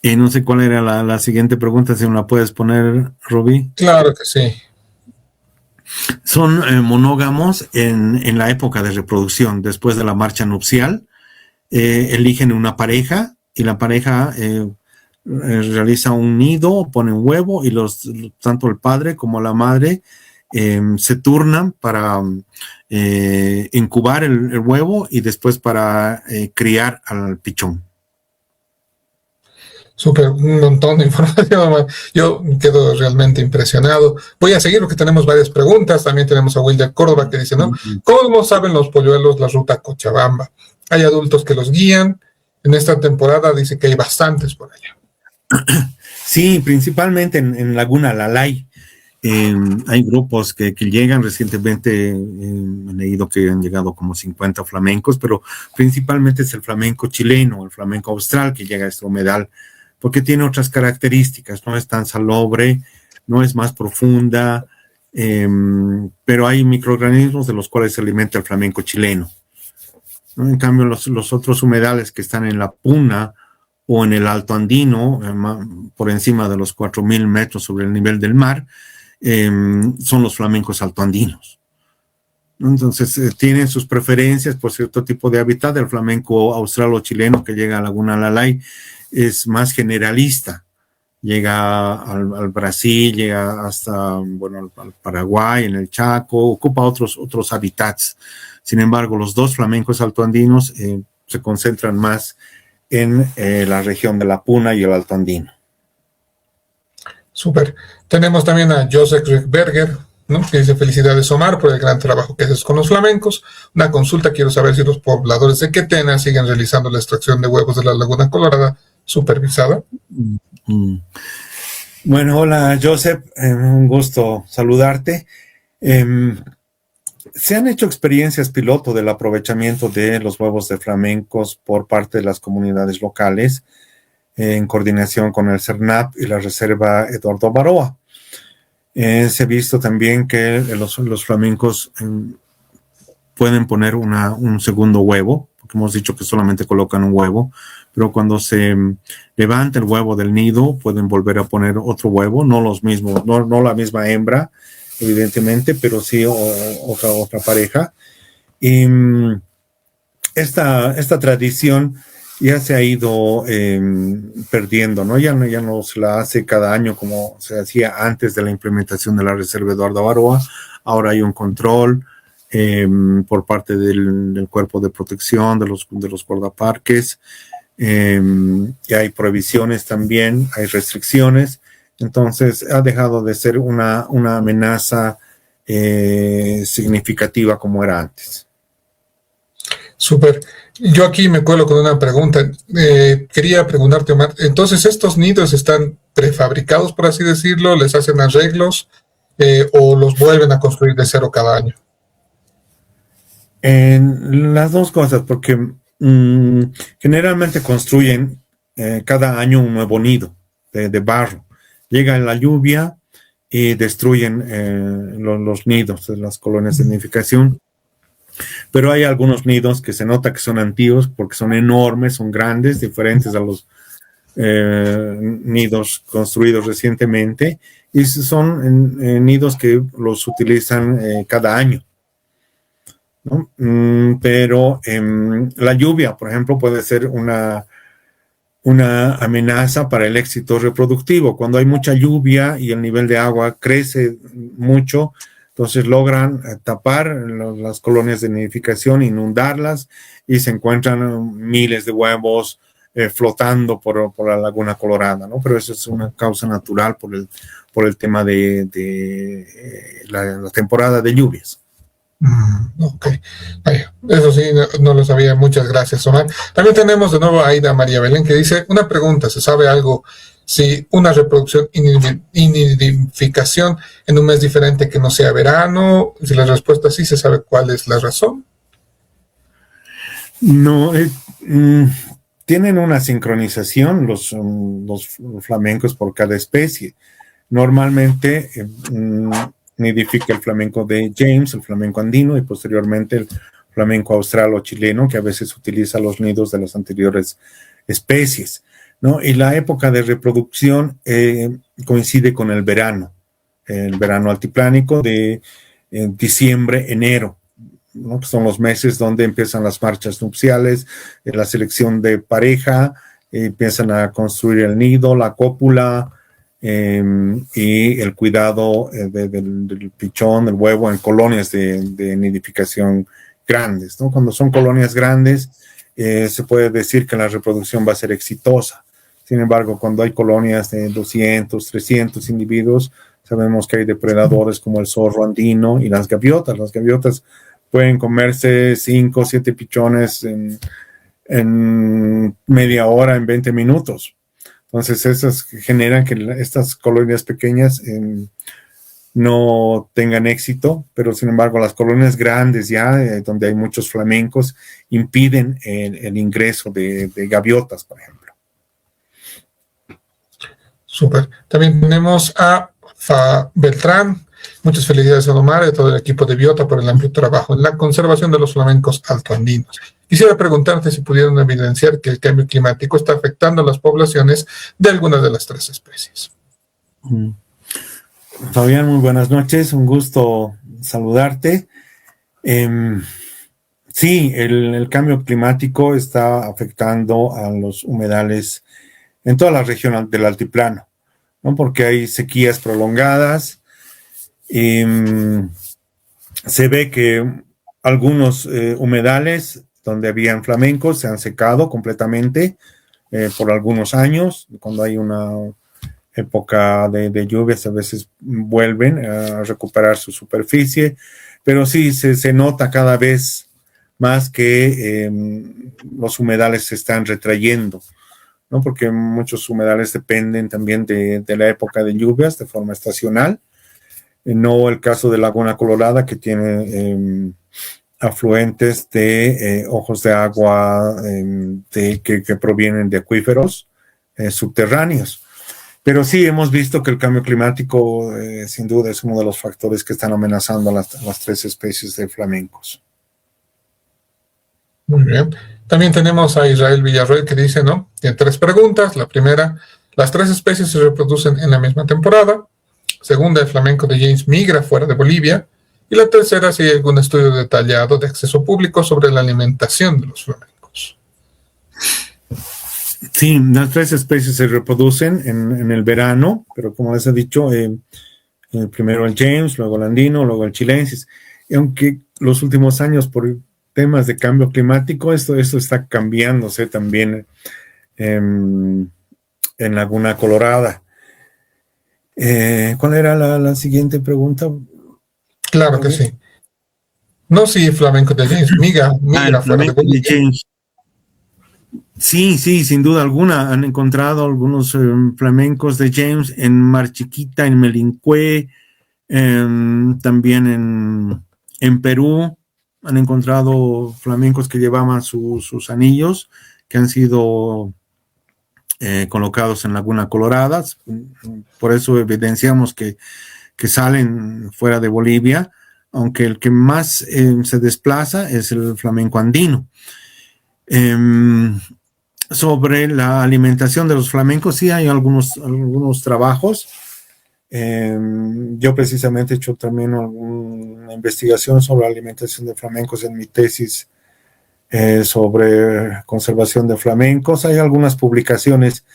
No sé cuál era la siguiente pregunta, si me la puedes poner, Roby. Claro que sí. Son monógamos en la época de reproducción. Después de la marcha nupcial, eligen una pareja y la pareja realiza un nido, pone un huevo y tanto el padre como la madre se turnan para incubar el huevo y después para criar al pichón. Súper, un montón de información. Yo quedo realmente impresionado. Voy a seguir porque tenemos varias preguntas. También tenemos a Wilder Córdoba que dice, ¿no? ¿Cómo saben los polluelos la ruta Cochabamba? ¿Hay adultos que los guían? En esta temporada dice que hay bastantes por allá. Sí, principalmente en Laguna Lalay. Hay grupos que llegan recientemente, he leído que han llegado como 50 flamencos, pero principalmente es el flamenco chileno, el flamenco austral que llega a este humedal, porque tiene otras características, no es tan salobre, no es más profunda, pero hay microorganismos de los cuales se alimenta el flamenco chileno, ¿no? En cambio, los otros humedales que están en la Puna o en el Alto Andino, por encima de los 4.000 metros sobre el nivel del mar, son los flamencos altoandinos. Entonces, tienen sus preferencias por cierto tipo de hábitat. El flamenco austral o chileno que llega a Laguna Lalay es más generalista. Llega al Brasil, llega hasta, bueno, al Paraguay, en el Chaco, ocupa otros hábitats. Sin embargo, los dos flamencos altoandinos se concentran más en la región de la Puna y el Alto Andino. Súper. Tenemos también a Joseph Rickberger, ¿no? Que dice, felicidades Omar por el gran trabajo que haces con los flamencos. Una consulta, quiero saber si los pobladores de Quetena siguen realizando la extracción de huevos de la Laguna Colorada supervisada. Bueno, hola Joseph, un gusto saludarte. Se han hecho experiencias piloto del aprovechamiento de los huevos de flamencos por parte de las comunidades locales en coordinación con el CERNAP y la Reserva Eduardo Baroa. Se ha visto también que los flamencos pueden poner un segundo huevo, porque hemos dicho que solamente colocan un huevo, pero cuando se levanta el huevo del nido pueden volver a poner otro huevo, no los mismos, no la misma hembra, evidentemente, pero sí otra pareja. Y esta tradición ya se ha ido perdiendo, ¿no? Ya no se la hace cada año como se hacía antes de la implementación de la Reserva Eduardo Baroa. Ahora hay un control por parte del Cuerpo de Protección, de los guardaparques, y hay prohibiciones también, hay restricciones. Entonces ha dejado de ser una amenaza significativa como era antes. Súper. Yo aquí me cuelo con una pregunta. Quería preguntarte, Omar, entonces estos nidos están prefabricados, por así decirlo, les hacen arreglos o los vuelven a construir de cero cada año. Las dos cosas, porque generalmente construyen cada año un nuevo nido de barro. Llega la lluvia y destruyen los nidos de las colonias de nidificación. Pero hay algunos nidos que se nota que son antiguos porque son enormes, son grandes, diferentes a los nidos construidos recientemente, y son nidos que los utilizan cada año, ¿no? Pero la lluvia, por ejemplo, puede ser una amenaza para el éxito reproductivo. Cuando hay mucha lluvia y el nivel de agua crece mucho, entonces logran tapar las colonias de nidificación, inundarlas y se encuentran miles de huevos flotando por la Laguna Colorada, ¿no? Pero eso es una causa natural por el tema de la temporada de lluvias. Ok, vaya, eso sí, no lo sabía. Muchas gracias, Omar. También tenemos de nuevo a Aida María Belén, que dice, una pregunta: ¿se sabe algo si una reproducción y nidificación en un mes diferente que no sea verano? Si la respuesta es sí, ¿se sabe cuál es la razón? No, tienen una sincronización los flamencos por cada especie. Normalmente nidifica el flamenco de James, el flamenco andino, y posteriormente el flamenco austral o chileno, que a veces utiliza los nidos de las anteriores especies, ¿no? Y la época de reproducción coincide con el verano altiplánico de diciembre, enero, ¿no? Que son los meses donde empiezan las marchas nupciales, la selección de pareja, empiezan a construir el nido, la cópula, y el cuidado del pichón, del huevo en colonias de nidificación grandes, ¿no? Cuando son colonias grandes, se puede decir que la reproducción va a ser exitosa. Sin embargo, cuando hay colonias de 200, 300 individuos, sabemos que hay depredadores como el zorro andino y las gaviotas. Las gaviotas pueden comerse 5 o 7 pichones en media hora, en 20 minutos. Entonces, esas generan que estas colonias pequeñas no tengan éxito, pero sin embargo, las colonias grandes ya, donde hay muchos flamencos, impiden el ingreso de gaviotas, por ejemplo. Súper. También tenemos a Fa Beltrán. Muchas felicidades a Omar y a todo el equipo de Biota por el amplio trabajo en la conservación de los flamencos altoandinos. Quisiera preguntarte si pudieron evidenciar que el cambio climático está afectando a las poblaciones de algunas de las 3 especies. Fabián, muy buenas noches, un gusto saludarte. Sí, el cambio climático está afectando a los humedales en toda la región del altiplano, ¿no? Porque hay sequías prolongadas. Se ve que algunos humedales donde habían flamencos se han secado completamente por algunos años. Cuando hay una época de lluvias, a veces vuelven a recuperar su superficie, pero sí se nota cada vez más que los humedales se están retrayendo, ¿no? Porque muchos humedales dependen también de la época de lluvias de forma estacional. No el caso de Laguna Colorada, que tiene afluentes de ojos de agua que provienen de acuíferos subterráneos. Pero sí hemos visto que el cambio climático sin duda es uno de los factores que están amenazando a las 3 especies de flamencos. Muy bien. También tenemos a Israel Villarroel, que dice, ¿no? Tiene 3 preguntas. La primera: las 3 especies se reproducen en la misma temporada. Segunda, el flamenco de James migra fuera de Bolivia. Y la tercera, si hay algún estudio detallado de acceso público sobre la alimentación de los flamencos. Sí, las 3 especies se reproducen en el verano, pero como les he dicho, primero el James, luego el andino, luego el chilensis. Y aunque los últimos años, por temas de cambio climático, esto está cambiándose también en Laguna Colorada. ¿Cuál era la siguiente pregunta? Claro que sí. No, sí, flamenco de James migra fuera de Bolivia. James. Sí, sin duda alguna. Han encontrado algunos flamencos de James en Mar Chiquita, en Melincue, también en Perú. Han encontrado flamencos que llevaban sus anillos, que han sido colocados en Laguna Colorada. Por eso evidenciamos que salen fuera de Bolivia, aunque el que más se desplaza es el flamenco andino. Sobre la alimentación de los flamencos, sí hay algunos trabajos. Yo precisamente he hecho también una investigación sobre la alimentación de flamencos en mi tesis sobre conservación de flamencos. Hay algunas publicaciones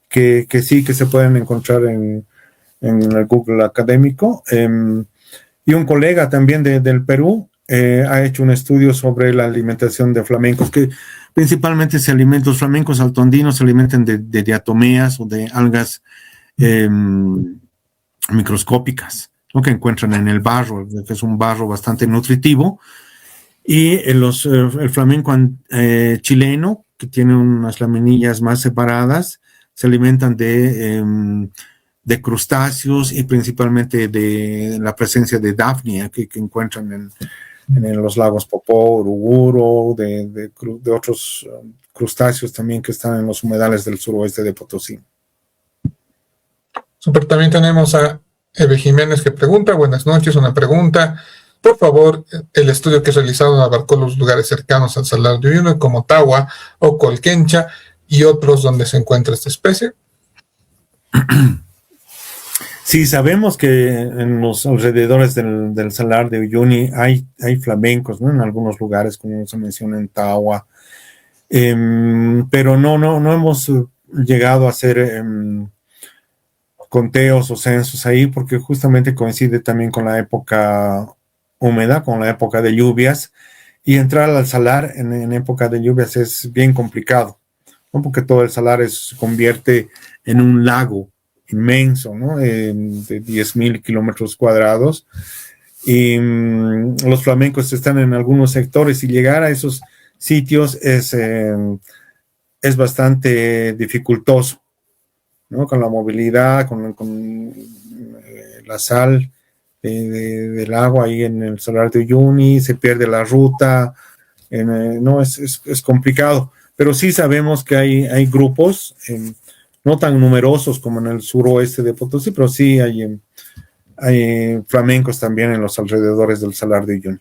que sí que se pueden encontrar en el Google académico. Y un colega también del Perú ha hecho un estudio sobre la alimentación de flamencos, que principalmente los flamencos altoandinos se alimentan de diatomeas o de algas microscópicas, ¿no? Que encuentran en el barro, que es un barro bastante nutritivo. Y el flamenco chileno, que tiene unas laminillas más separadas, se alimentan de crustáceos y principalmente de la presencia de Daphnia que encuentran en los lagos Popó, Uruguro, de otros crustáceos también que están en los humedales del suroeste de Potosí. Super, también tenemos a Eve Jiménez que pregunta, buenas noches, una pregunta. Por favor, el estudio que he realizado abarcó los lugares cercanos al Salar de Uyuni, como Tawa o Colquencha, y otros donde se encuentra esta especie. Sí, sabemos que en los alrededores del Salar de Uyuni hay flamencos, ¿no? En algunos lugares, como se menciona en Tawa, pero no hemos llegado a hacer conteos o censos ahí, porque justamente coincide también con la época húmeda, con la época de lluvias, y entrar al salar en época de lluvias es bien complicado, ¿no? Porque todo el salar se convierte en un lago inmenso, ¿no? De 10,000 kilómetros cuadrados, y los flamencos están en algunos sectores, y llegar a esos sitios es bastante dificultoso, ¿no? Con la movilidad, con la sal del agua ahí en el Salar de Uyuni, se pierde la ruta, no, es complicado, pero sí sabemos que hay grupos, no tan numerosos como en el suroeste de Potosí, pero sí hay flamencos también en los alrededores del Salar de Uyuni.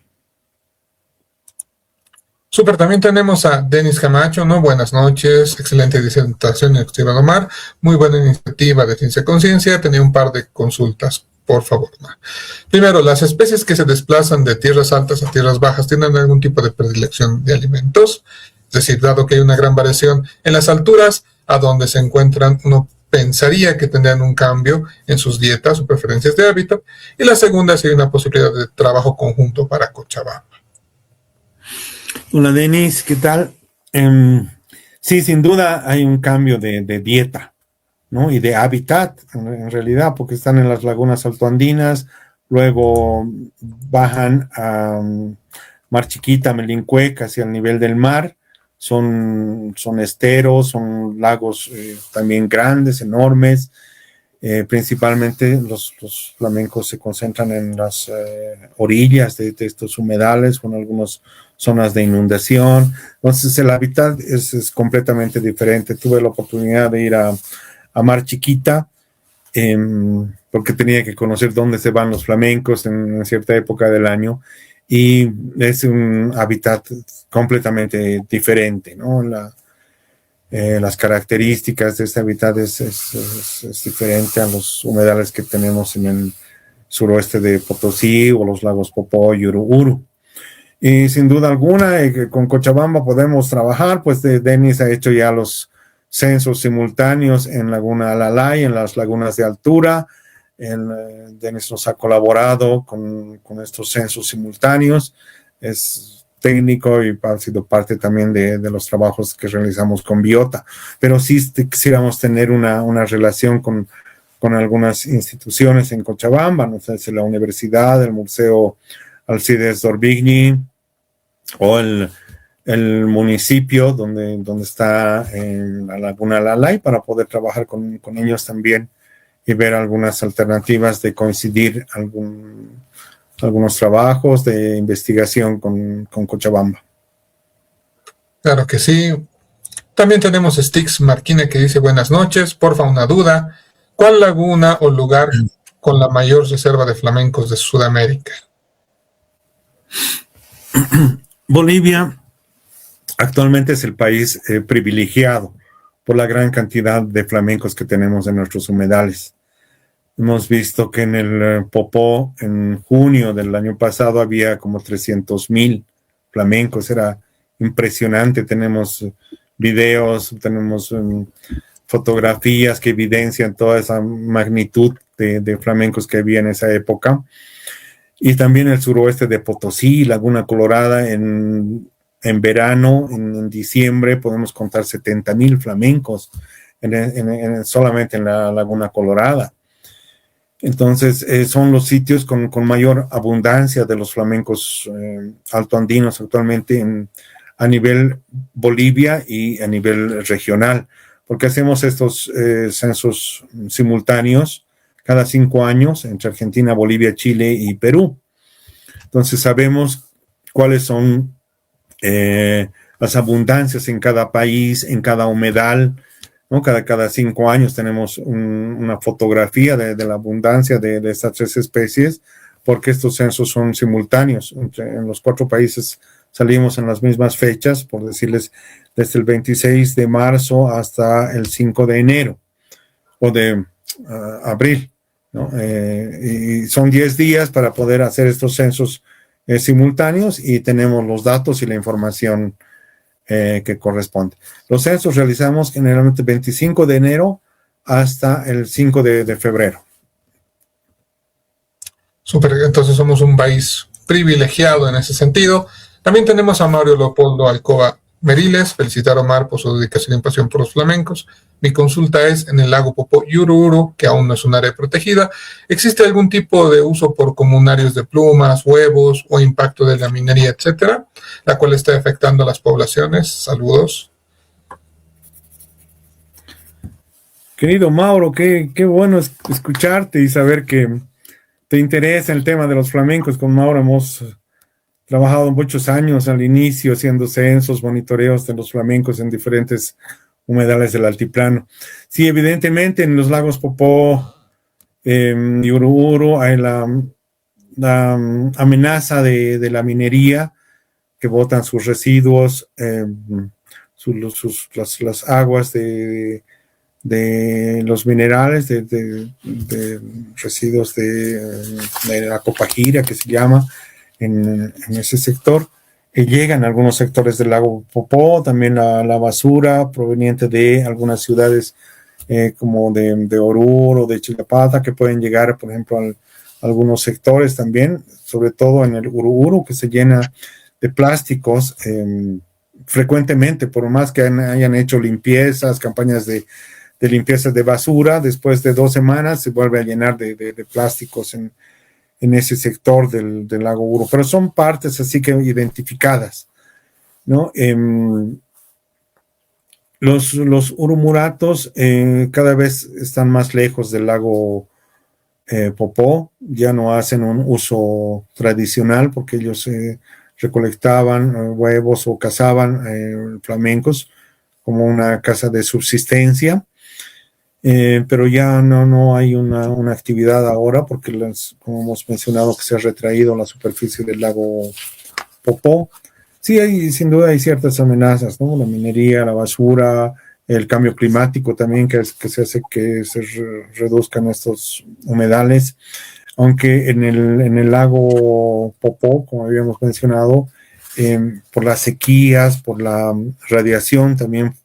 Super, también tenemos a Denis Camacho, ¿no? Buenas noches, excelente disertación, estimado Omar, muy buena iniciativa de Ciencia y Conciencia. Tenía un par de consultas, por favor. Primero, ¿las especies que se desplazan de tierras altas a tierras bajas tienen algún tipo de predilección de alimentos? Es decir, dado que hay una gran variación en las alturas a donde se encuentran, uno pensaría que tendrían un cambio en sus dietas o preferencias de hábitat. Y la segunda, si hay una posibilidad de trabajo conjunto para Cochabamba. Hola, Denis, ¿qué tal? Sí, sin duda hay un cambio de dieta, ¿no? Y de hábitat, en realidad, porque están en las lagunas altoandinas, luego bajan a Mar Chiquita, Melincué, casi al nivel del mar. Son esteros, son lagos también grandes, enormes. Principalmente los flamencos se concentran en las orillas de estos humedales, con algunas zonas de inundación. Entonces el hábitat es completamente diferente. Tuve la oportunidad de ir a Mar Chiquita, porque tenía que conocer dónde se van los flamencos en cierta época del año, y es un hábitat completamente diferente, ¿no? Las características de este hábitat es diferente a los humedales que tenemos en el suroeste de Potosí o los lagos Popó y Uruguru. Y sin duda alguna, con Cochabamba podemos trabajar, pues Denis ha hecho ya los censos simultáneos en Laguna Alalay, en las lagunas de altura. Denis nos ha colaborado con estos censos simultáneos. Es técnico y ha sido parte también de los trabajos que realizamos con Biota, pero sí quisiéramos tener una relación con algunas instituciones en Cochabamba, no sé si la universidad, el Museo Alcides d'Orbigny o el municipio donde está en la Laguna Lalay, para poder trabajar con ellos también y ver algunas alternativas de coincidir algunos trabajos de investigación con Cochabamba. Claro que sí. También tenemos Stix Marquina que dice buenas noches, porfa una duda, ¿cuál laguna o lugar con la mayor reserva de flamencos de Sudamérica? Bolivia actualmente es el país privilegiado por la gran cantidad de flamencos que tenemos en nuestros humedales. Hemos visto que en el Popó, en junio del año pasado, había como 300,000 flamencos. Era impresionante. Tenemos videos, tenemos fotografías que evidencian toda esa magnitud de flamencos que había en esa época. y también el suroeste de Potosí, Laguna Colorada. En verano, en diciembre, podemos contar 70,000 flamencos solamente en la Laguna Colorada. Entonces, son los sitios con mayor abundancia de los flamencos altoandinos actualmente a nivel Bolivia y a nivel regional, porque hacemos estos censos simultáneos cada 5 años entre Argentina, Bolivia, Chile y Perú. Entonces, sabemos cuáles son las abundancias en cada país, en cada humedal, ¿no? Cada 5 años tenemos una fotografía de la abundancia de estas 3 especies, porque estos censos son simultáneos. En los 4 países salimos en las mismas fechas, por decirles, desde el 26 de marzo hasta el 5 de enero o de abril, ¿no? Y son 10 días para poder hacer estos censos simultáneos, y tenemos los datos y la información que corresponde. Los censos realizamos generalmente 25 de enero hasta el 5 de febrero. Súper, entonces somos un país privilegiado en ese sentido. También tenemos a Mario Leopoldo Alcoba Meriles. Felicitar a Omar por su dedicación y pasión por los flamencos. Mi consulta es: en el lago Popó y Ururu, que aún no es un área protegida, ¿existe algún tipo de uso por comunarios de plumas, huevos o impacto de la minería, etcétera, la cual está afectando a las poblaciones? Saludos. Querido Mauro, qué bueno escucharte y saber que te interesa el tema de los flamencos. Con Mauro hemos trabajado muchos años al inicio haciendo censos, monitoreos de los flamencos en diferentes humedales del altiplano. Sí, evidentemente en los lagos Popó y Ururu hay la amenaza de la minería, que botan sus residuos, las aguas de los minerales, de residuos de la copajíria, que se llama en ese sector. Llegan a algunos sectores del lago Popó, también la basura proveniente de algunas ciudades como de Oruro o de Chilapata, que pueden llegar, por ejemplo, a algunos sectores también, sobre todo en el Ururu, que se llena de plásticos frecuentemente, por más que hayan hecho limpiezas, campañas de limpieza de basura, después de 2 semanas se vuelve a llenar de plásticos en ese sector del lago Ururu, pero son partes así que identificadas, ¿no? Los urumuratos cada vez están más lejos del lago Popó, ya no hacen un uso tradicional, porque ellos recolectaban huevos o cazaban flamencos como una caza de subsistencia. Pero ya no hay una actividad ahora, porque como hemos mencionado, que se ha retraído la superficie del lago Popó. Sí, sin duda hay ciertas amenazas, ¿no? La minería, la basura, el cambio climático también, que se hace que se reduzcan estos humedales, aunque en el lago Popó, como habíamos mencionado, por las sequías, por la radiación también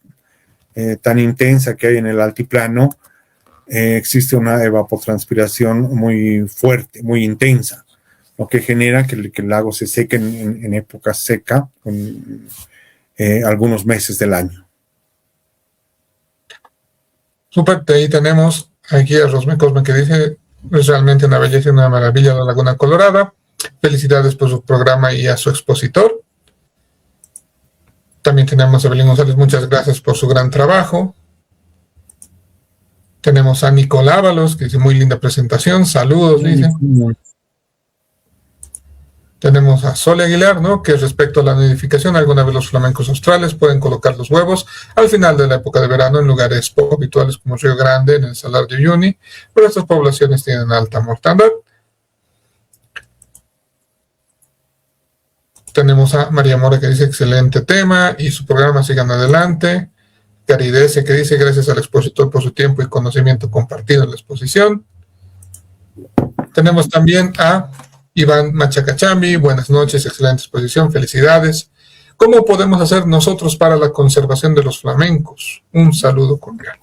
tan intensa que hay en el altiplano, existe una evapotranspiración muy fuerte, muy intensa, lo que genera que el lago se seque en época seca, con algunos meses del año. Súper, ahí tenemos aquí a Rosme Cosme, que dice: es realmente una belleza y una maravilla la Laguna Colorada. Felicidades por su programa y a su expositor. También tenemos a Evelyn González, muchas gracias por su gran trabajo. Tenemos a Nicole Ábalos, que dice: muy linda presentación, saludos, dice. Tenemos a Sole Aguilar, ¿no? Que respecto a la nidificación, alguna vez los flamencos australes pueden colocar los huevos al final de la época de verano en lugares poco habituales como Río Grande, en el Salar de Uyuni, pero estas poblaciones tienen alta mortandad. Tenemos a María Mora, que dice: excelente tema y su programa, sigan adelante. Caridece, que dice: gracias al expositor por su tiempo y conocimiento compartido en la exposición. Tenemos también a Iván Machacachambi: buenas noches, excelente exposición, felicidades. ¿Cómo podemos hacer nosotros para la conservación de los flamencos? Un saludo cordial.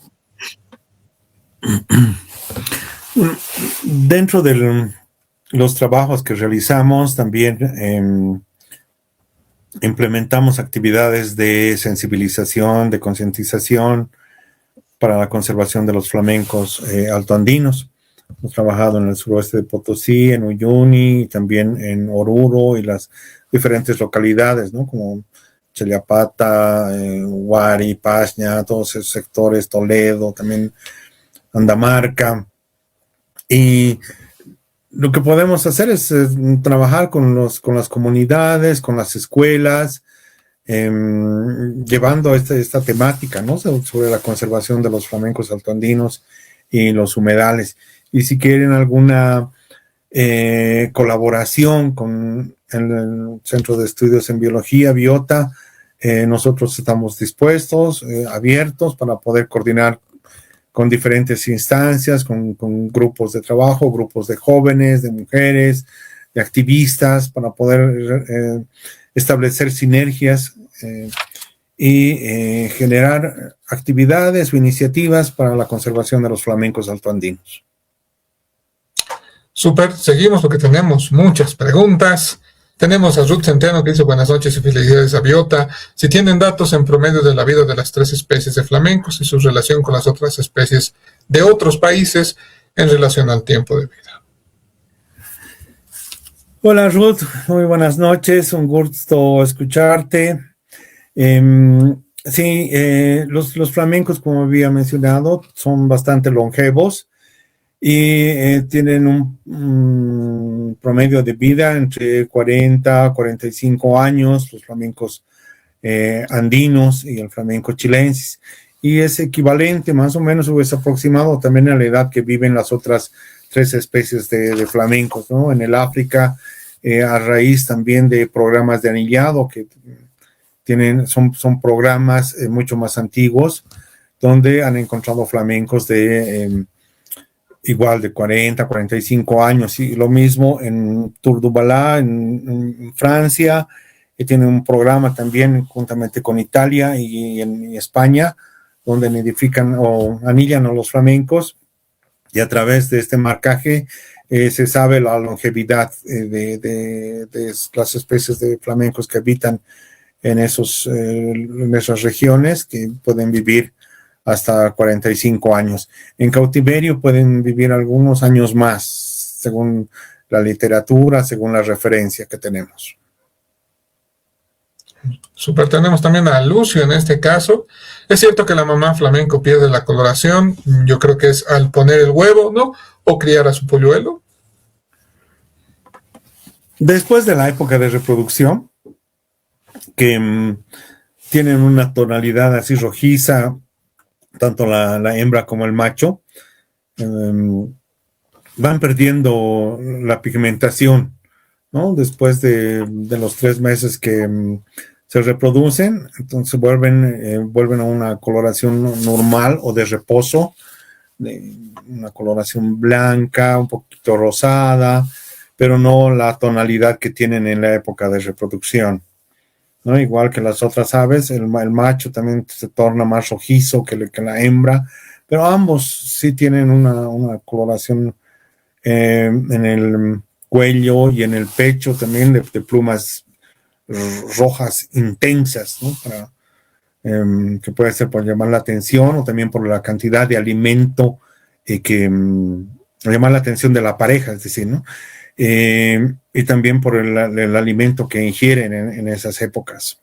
Dentro del los trabajos que realizamos también implementamos actividades de sensibilización, de concientización para la conservación de los flamencos altoandinos. Hemos trabajado en el suroeste de Potosí, en Uyuni, también en Oruro y las diferentes localidades, ¿no? Como Chillapata, Huari, Paxña, todos esos sectores, Toledo, también Andamarca. Y lo que podemos hacer es trabajar con las comunidades, con las escuelas, llevando esta temática, ¿no? Sobre la conservación de los flamencos altoandinos y los humedales. Y si quieren alguna colaboración con el Centro de Estudios en Biología, Biota, nosotros estamos dispuestos, abiertos para poder coordinar con diferentes instancias, con grupos de trabajo, grupos de jóvenes, de mujeres, de activistas, para poder establecer sinergias y generar actividades o iniciativas para la conservación de los flamencos altoandinos. Súper, seguimos porque tenemos muchas preguntas. Tenemos a Ruth Centeno que dice buenas noches y felicidades a Biota. Si tienen datos en promedio de la vida de las 3 especies de flamencos y su relación con las otras especies de otros países en relación al tiempo de vida. Hola Ruth, muy buenas noches, un gusto escucharte. Sí, los flamencos, como había mencionado, son bastante longevos y tienen un promedio de vida entre 40 a 45 años, los flamencos andinos y el flamenco chilensis, y es equivalente más o menos o es aproximado también a la edad que viven las otras 3 especies de flamencos, ¿no? En el África, a raíz también de programas de anillado que son programas mucho más antiguos, donde han encontrado flamencos de igual de 40, 45 años, y lo mismo en Tour du Balá, en Francia, que tiene un programa también juntamente con Italia y en España, donde nidifican o anillan a los flamencos, y a través de este marcaje se sabe la longevidad de las especies de flamencos que habitan en esas regiones, que pueden vivir hasta 45 años. En cautiverio pueden vivir algunos años más, según la literatura, según la referencia que tenemos. Súper, tenemos también a Lucio en este caso. Es cierto que la mamá flamenco pierde la coloración, yo creo que es al poner el huevo, ¿no? O criar a su polluelo. Después de la época de reproducción, que tienen una tonalidad así rojiza, tanto la hembra como el macho, van perdiendo la pigmentación, ¿no? Después de los 3 meses que se reproducen, entonces vuelven a una coloración normal o de reposo, una coloración blanca, un poquito rosada, pero no la tonalidad que tienen en la época de reproducción, ¿no? Igual que las otras aves, el macho también se torna más rojizo que la hembra, pero ambos sí tienen una coloración en el cuello y en el pecho también de plumas rojas intensas, ¿no? Que puede ser por llamar la atención o también por la cantidad de alimento que llamar la atención de la pareja, es decir, ¿no? Y también por el alimento que ingieren en esas épocas.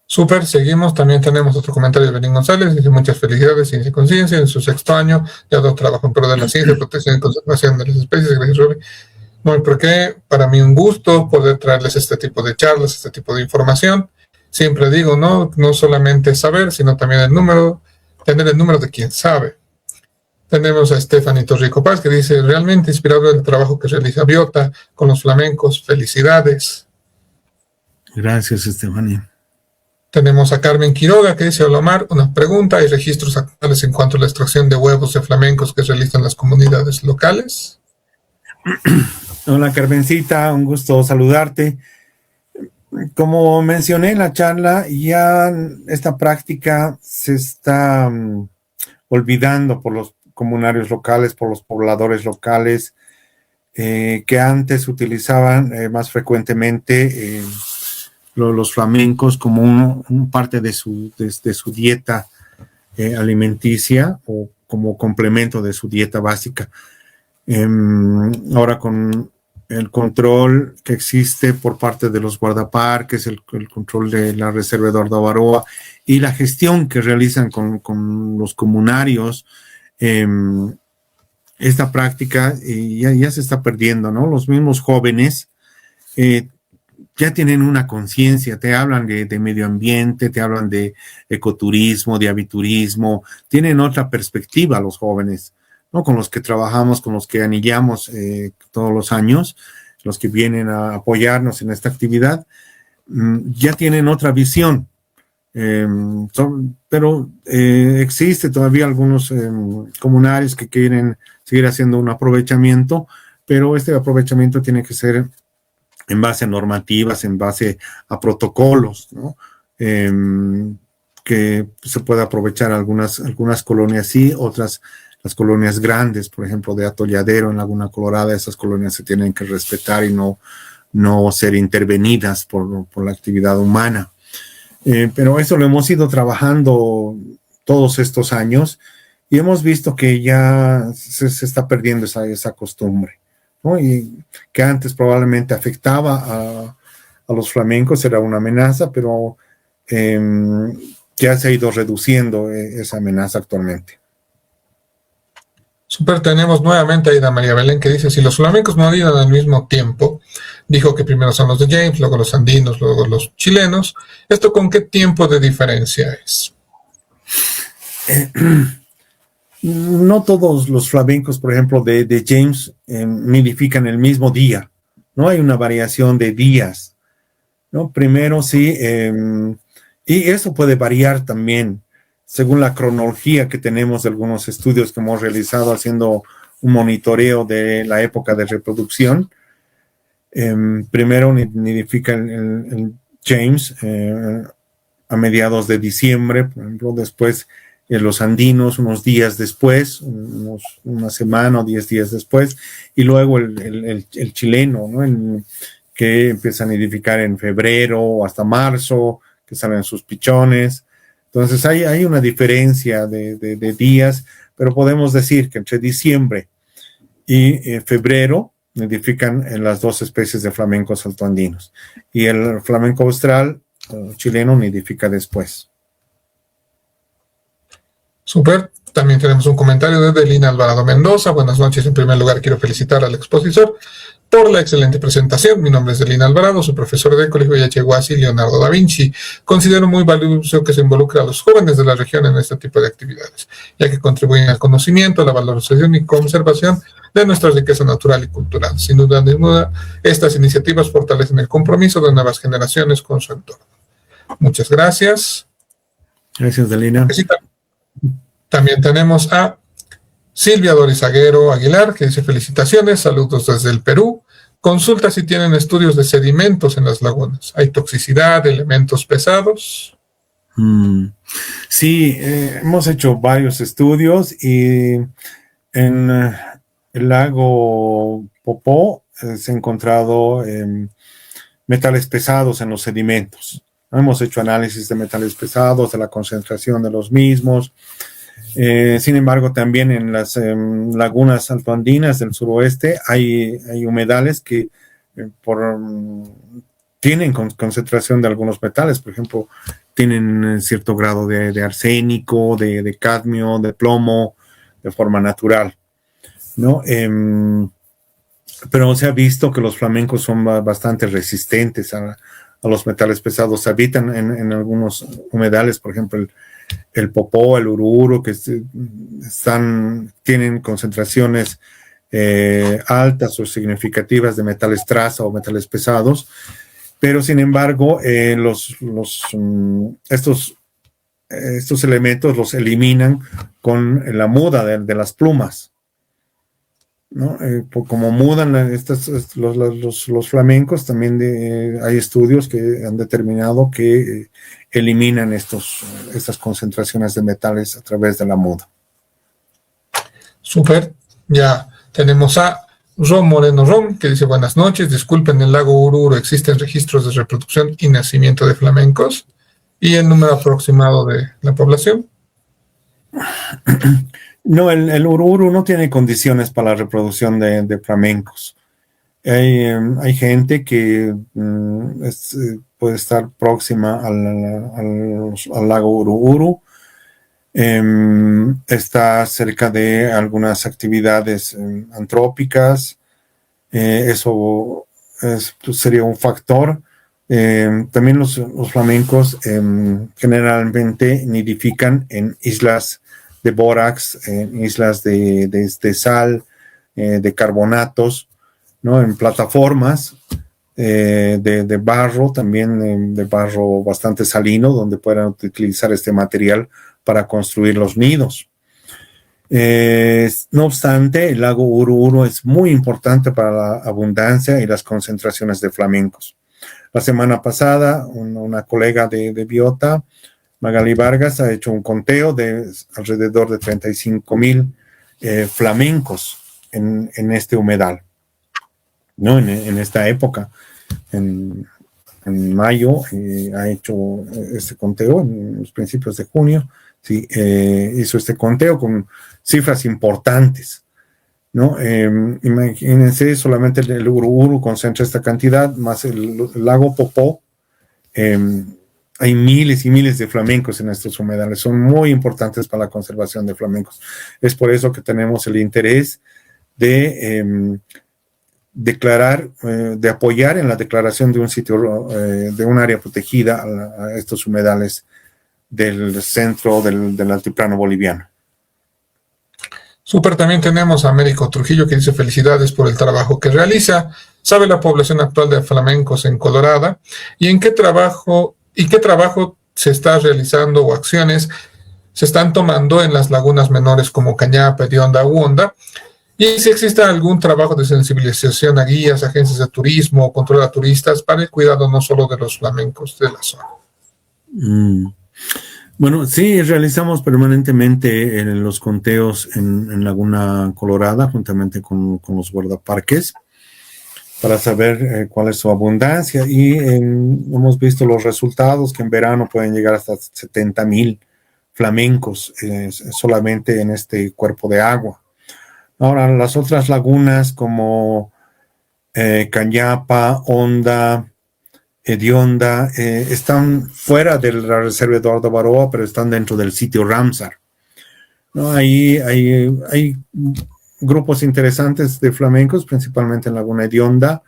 Súper, seguimos. También tenemos otro comentario de Benín González. Dice muchas felicidades, Ciencia y Conciencia, en su 6º año. Ya dos trabajo en pro de la ciencia, protección y conservación de las especies. Gracias, Rubén. No, porque para mí un gusto poder traerles este tipo de charlas, este tipo de información. Siempre digo, no solamente saber, sino también tener el número de quien sabe. Tenemos a Stephanie Torrico Paz que dice, realmente inspirado el trabajo que realiza Biota con los flamencos. Felicidades. Gracias, Stephanie. Tenemos a Carmen Quiroga que dice, hola Omar, una pregunta, ¿hay registros actuales en cuanto a la extracción de huevos de flamencos que realizan las comunidades locales? Hola Carmencita, un gusto saludarte. Como mencioné en la charla, ya esta práctica se está olvidando por los comunarios locales, por los pobladores locales. que antes utilizaban más frecuentemente los flamencos como parte de su dieta alimenticia o como complemento de su dieta básica. Ahora con el control que existe por parte de los guardaparques, el control de la Reserva Eduardo Avaroa y la gestión que realizan con los comunarios, esta práctica ya se está perdiendo, ¿no? Los mismos jóvenes ya tienen una conciencia, te hablan de medio ambiente, te hablan de ecoturismo, de aviturismo, tienen otra perspectiva los jóvenes, ¿no? Con los que trabajamos, con los que anillamos todos los años, los que vienen a apoyarnos en esta actividad, ya tienen otra visión. Pero existe todavía algunos comunarios que quieren seguir haciendo un aprovechamiento, pero este aprovechamiento tiene que ser en base a normativas, en base a protocolos, ¿no? Que se pueda aprovechar algunas colonias sí, otras, las colonias grandes, por ejemplo, de Atolladero en Laguna Colorada, esas colonias se tienen que respetar y no ser intervenidas por la actividad humana. Pero eso lo hemos ido trabajando todos estos años y hemos visto que ya se está perdiendo esa costumbre, ¿no? Y que antes probablemente afectaba a los flamencos, era una amenaza, pero ya se ha ido reduciendo esa amenaza actualmente. Súper, tenemos nuevamente a Ida María Belén que dice, si los flamencos no anidan al mismo tiempo, dijo que primero son los de James, luego los andinos, luego los chilenos, ¿esto con qué tiempo de diferencia es? No todos los flamencos, por ejemplo, de James nidifican el mismo día, no hay una variación de días, ¿no? Primero sí, y eso puede variar también, según la cronología que tenemos de algunos estudios que hemos realizado haciendo un monitoreo de la época de reproducción. Primero nidifica el James a mediados de diciembre, por ejemplo, después los andinos unos días después, una semana o 10 días después, y luego el chileno, ¿no? Que empieza a nidificar en febrero o hasta marzo, que salen sus pichones. Entonces hay una diferencia de días, pero podemos decir que entre diciembre y febrero nidifican en las dos especies de flamencos altoandinos. Y el flamenco austral chileno nidifica después. Súper. También tenemos un comentario de Delina Alvarado Mendoza. Buenas noches. En primer lugar, quiero felicitar al expositor por la excelente presentación. Mi nombre es Delina Alvarado, soy profesor del Colegio Yacheguasi Leonardo da Vinci. Considero muy valioso que se involucre a los jóvenes de la región en este tipo de actividades, ya que contribuyen al conocimiento, a la valorización y conservación de nuestra riqueza natural y cultural. Sin duda ninguna, estas iniciativas fortalecen el compromiso de nuevas generaciones con su entorno. Muchas gracias. Gracias, Delina. También tenemos a Silvia Dorizaguero Aguilar, que dice felicitaciones, saludos desde el Perú. Consulta si tienen estudios de sedimentos en las lagunas. ¿Hay toxicidad, elementos pesados? Sí, hemos hecho varios estudios y en el lago Popó se han encontrado metales pesados en los sedimentos. Hemos hecho análisis de metales pesados, de la concentración de los mismos. Sin embargo, también en las lagunas altoandinas del suroeste hay humedales que tienen concentración de algunos metales, por ejemplo, tienen cierto grado de arsénico, de cadmio, de plomo, de forma natural, ¿no? Pero se ha visto que los flamencos son bastante resistentes a los metales pesados. Habitan en algunos humedales, por ejemplo, el Popó, el Ururu, que tienen concentraciones altas o significativas de metales traza o metales pesados, pero sin embargo estos elementos los eliminan con la muda de las plumas, ¿no? Como mudan los flamencos, también hay estudios que han determinado que eliminan estas concentraciones de metales a través de la muda. Súper. Ya tenemos a Rom Moreno Rom, que dice buenas noches, disculpen, en el lago Ururu existen registros de reproducción y nacimiento de flamencos y el número aproximado de la población. No, el Ururu no tiene condiciones para la reproducción de flamencos. Hay gente que puede estar próxima al lago Ururu, está cerca de algunas actividades antrópicas, eso sería un factor. También los flamencos generalmente nidifican en islas de bórax, en islas de sal, de carbonatos, ¿no? En plataformas de barro, también de barro bastante salino, donde puedan utilizar este material para construir los nidos. No obstante, el lago Ururu es muy importante para la abundancia y las concentraciones de flamencos. La semana pasada, una colega de Biota, Magali Vargas, ha hecho un conteo de alrededor de 35,000 flamencos en este humedal, ¿no? En esta época, en mayo, ha hecho este conteo, en los principios de junio, sí, hizo este conteo con cifras importantes, ¿no? Imagínense, solamente el Ururu concentra esta cantidad, más el lago Popó, hay miles y miles de flamencos en estos humedales, son muy importantes para la conservación de flamencos. Es por eso que tenemos el interés de declarar, de apoyar en la declaración de un sitio, de un área protegida a estos humedales del centro del altiplano boliviano. Súper, también tenemos a Américo Trujillo, que dice felicidades por el trabajo que realiza. ¿Sabe la población actual de flamencos en Colorado? ¿Y qué trabajo se está realizando o acciones se están tomando en las lagunas menores como Cañapa, Hedionda u Honda? Y si existe algún trabajo de sensibilización a guías, agencias de turismo o control a turistas para el cuidado no solo de los flamencos de la zona. Bueno, sí, realizamos permanentemente los conteos en Laguna Colorada, juntamente con los guardaparques, para saber cuál es su abundancia. Y hemos visto los resultados, que en verano pueden llegar hasta 70,000 flamencos solamente en este cuerpo de agua. Ahora, las otras lagunas como Cañapa, Honda, Hedionda, están fuera de la Reserva Eduardo Baroa, pero están dentro del sitio Ramsar, ¿no? Ahí hay grupos interesantes de flamencos, principalmente en Laguna Hedionda.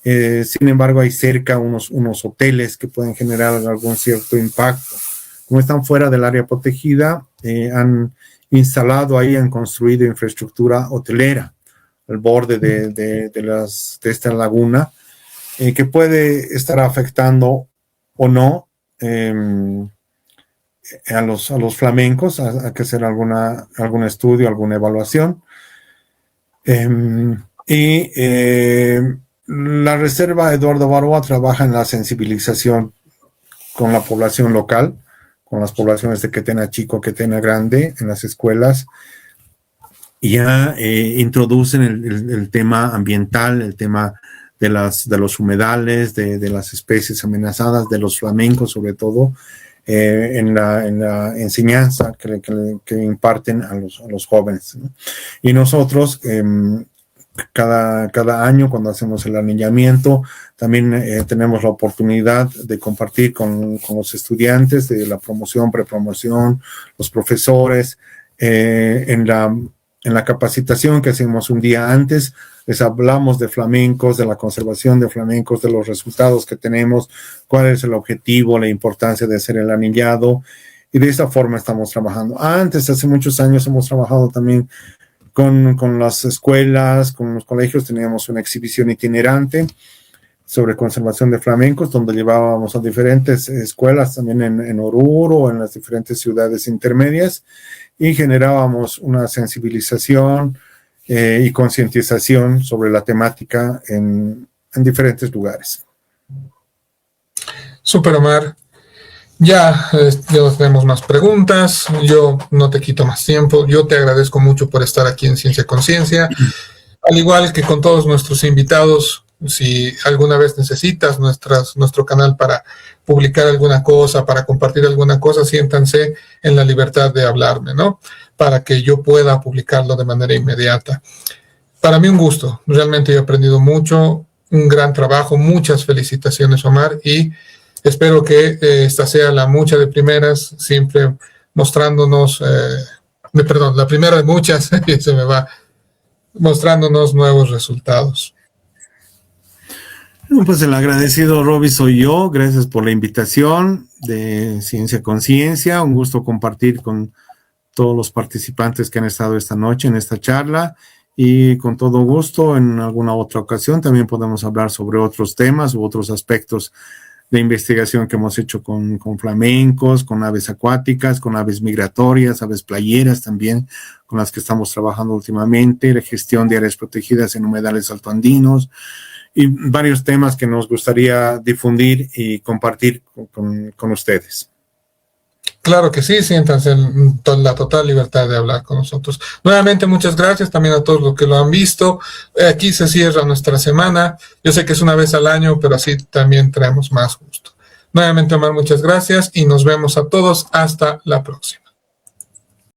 Sin embargo, hay cerca unos hoteles que pueden generar algún cierto impacto. Como están fuera del área protegida, han instalado ahí, han construido infraestructura hotelera al borde de esta laguna, que puede estar afectando o no a los flamencos. Hay que hacer algún estudio, alguna evaluación. La Reserva Eduardo Baroa trabaja en la sensibilización con la población local, con las poblaciones de Quetena Chico, Quetena Grande, en las escuelas. Ya introducen el tema ambiental, el tema de los humedales, de las especies amenazadas, de los flamencos sobre todo, en la enseñanza que imparten a los jóvenes, ¿no? Y nosotros, cada año, cuando hacemos el anillamiento, también tenemos la oportunidad de compartir con los estudiantes de la promoción, prepromoción, los profesores, en la capacitación que hacemos un día antes. Les hablamos de flamencos, de la conservación de flamencos, de los resultados que tenemos, cuál es el objetivo, la importancia de hacer el anillado, y de esa forma estamos trabajando. Hace muchos años hemos trabajado también con las escuelas, con los colegios. Teníamos una exhibición itinerante sobre conservación de flamencos, donde llevábamos a diferentes escuelas, también en Oruro, en las diferentes ciudades intermedias, y generábamos una sensibilización y concientización sobre la temática en diferentes lugares. Super, Omar. Ya no tenemos más preguntas, yo no te quito más tiempo, yo te agradezco mucho por estar aquí en Ciencia Conciencia. Al igual que con todos nuestros invitados, si alguna vez necesitas nuestro canal para publicar alguna cosa, para compartir alguna cosa, siéntanse en la libertad de hablarme, ¿no? Para que yo pueda publicarlo de manera inmediata. Para mí un gusto, realmente he aprendido mucho, un gran trabajo, muchas felicitaciones, Omar, y espero que esta sea la mucha de primeras, siempre mostrándonos, la primera de muchas, se me va, mostrándonos nuevos resultados. Pues el agradecido, Roby, soy yo. Gracias por la invitación de Ciencia Conciencia. Un gusto compartir con todos los participantes que han estado esta noche en esta charla, y con todo gusto en alguna otra ocasión también podemos hablar sobre otros temas u otros aspectos de investigación que hemos hecho con flamencos, con aves acuáticas, con aves migratorias, aves playeras también, con las que estamos trabajando últimamente, la gestión de áreas protegidas en humedales altoandinos, y varios temas que nos gustaría difundir y compartir con ustedes. Claro que sí, siéntanse en la total libertad de hablar con nosotros. Nuevamente, muchas gracias también a todos los que lo han visto. Aquí se cierra nuestra semana. Yo sé que es una vez al año, pero así también traemos más gusto. Nuevamente, Omar, muchas gracias y nos vemos a todos hasta la próxima.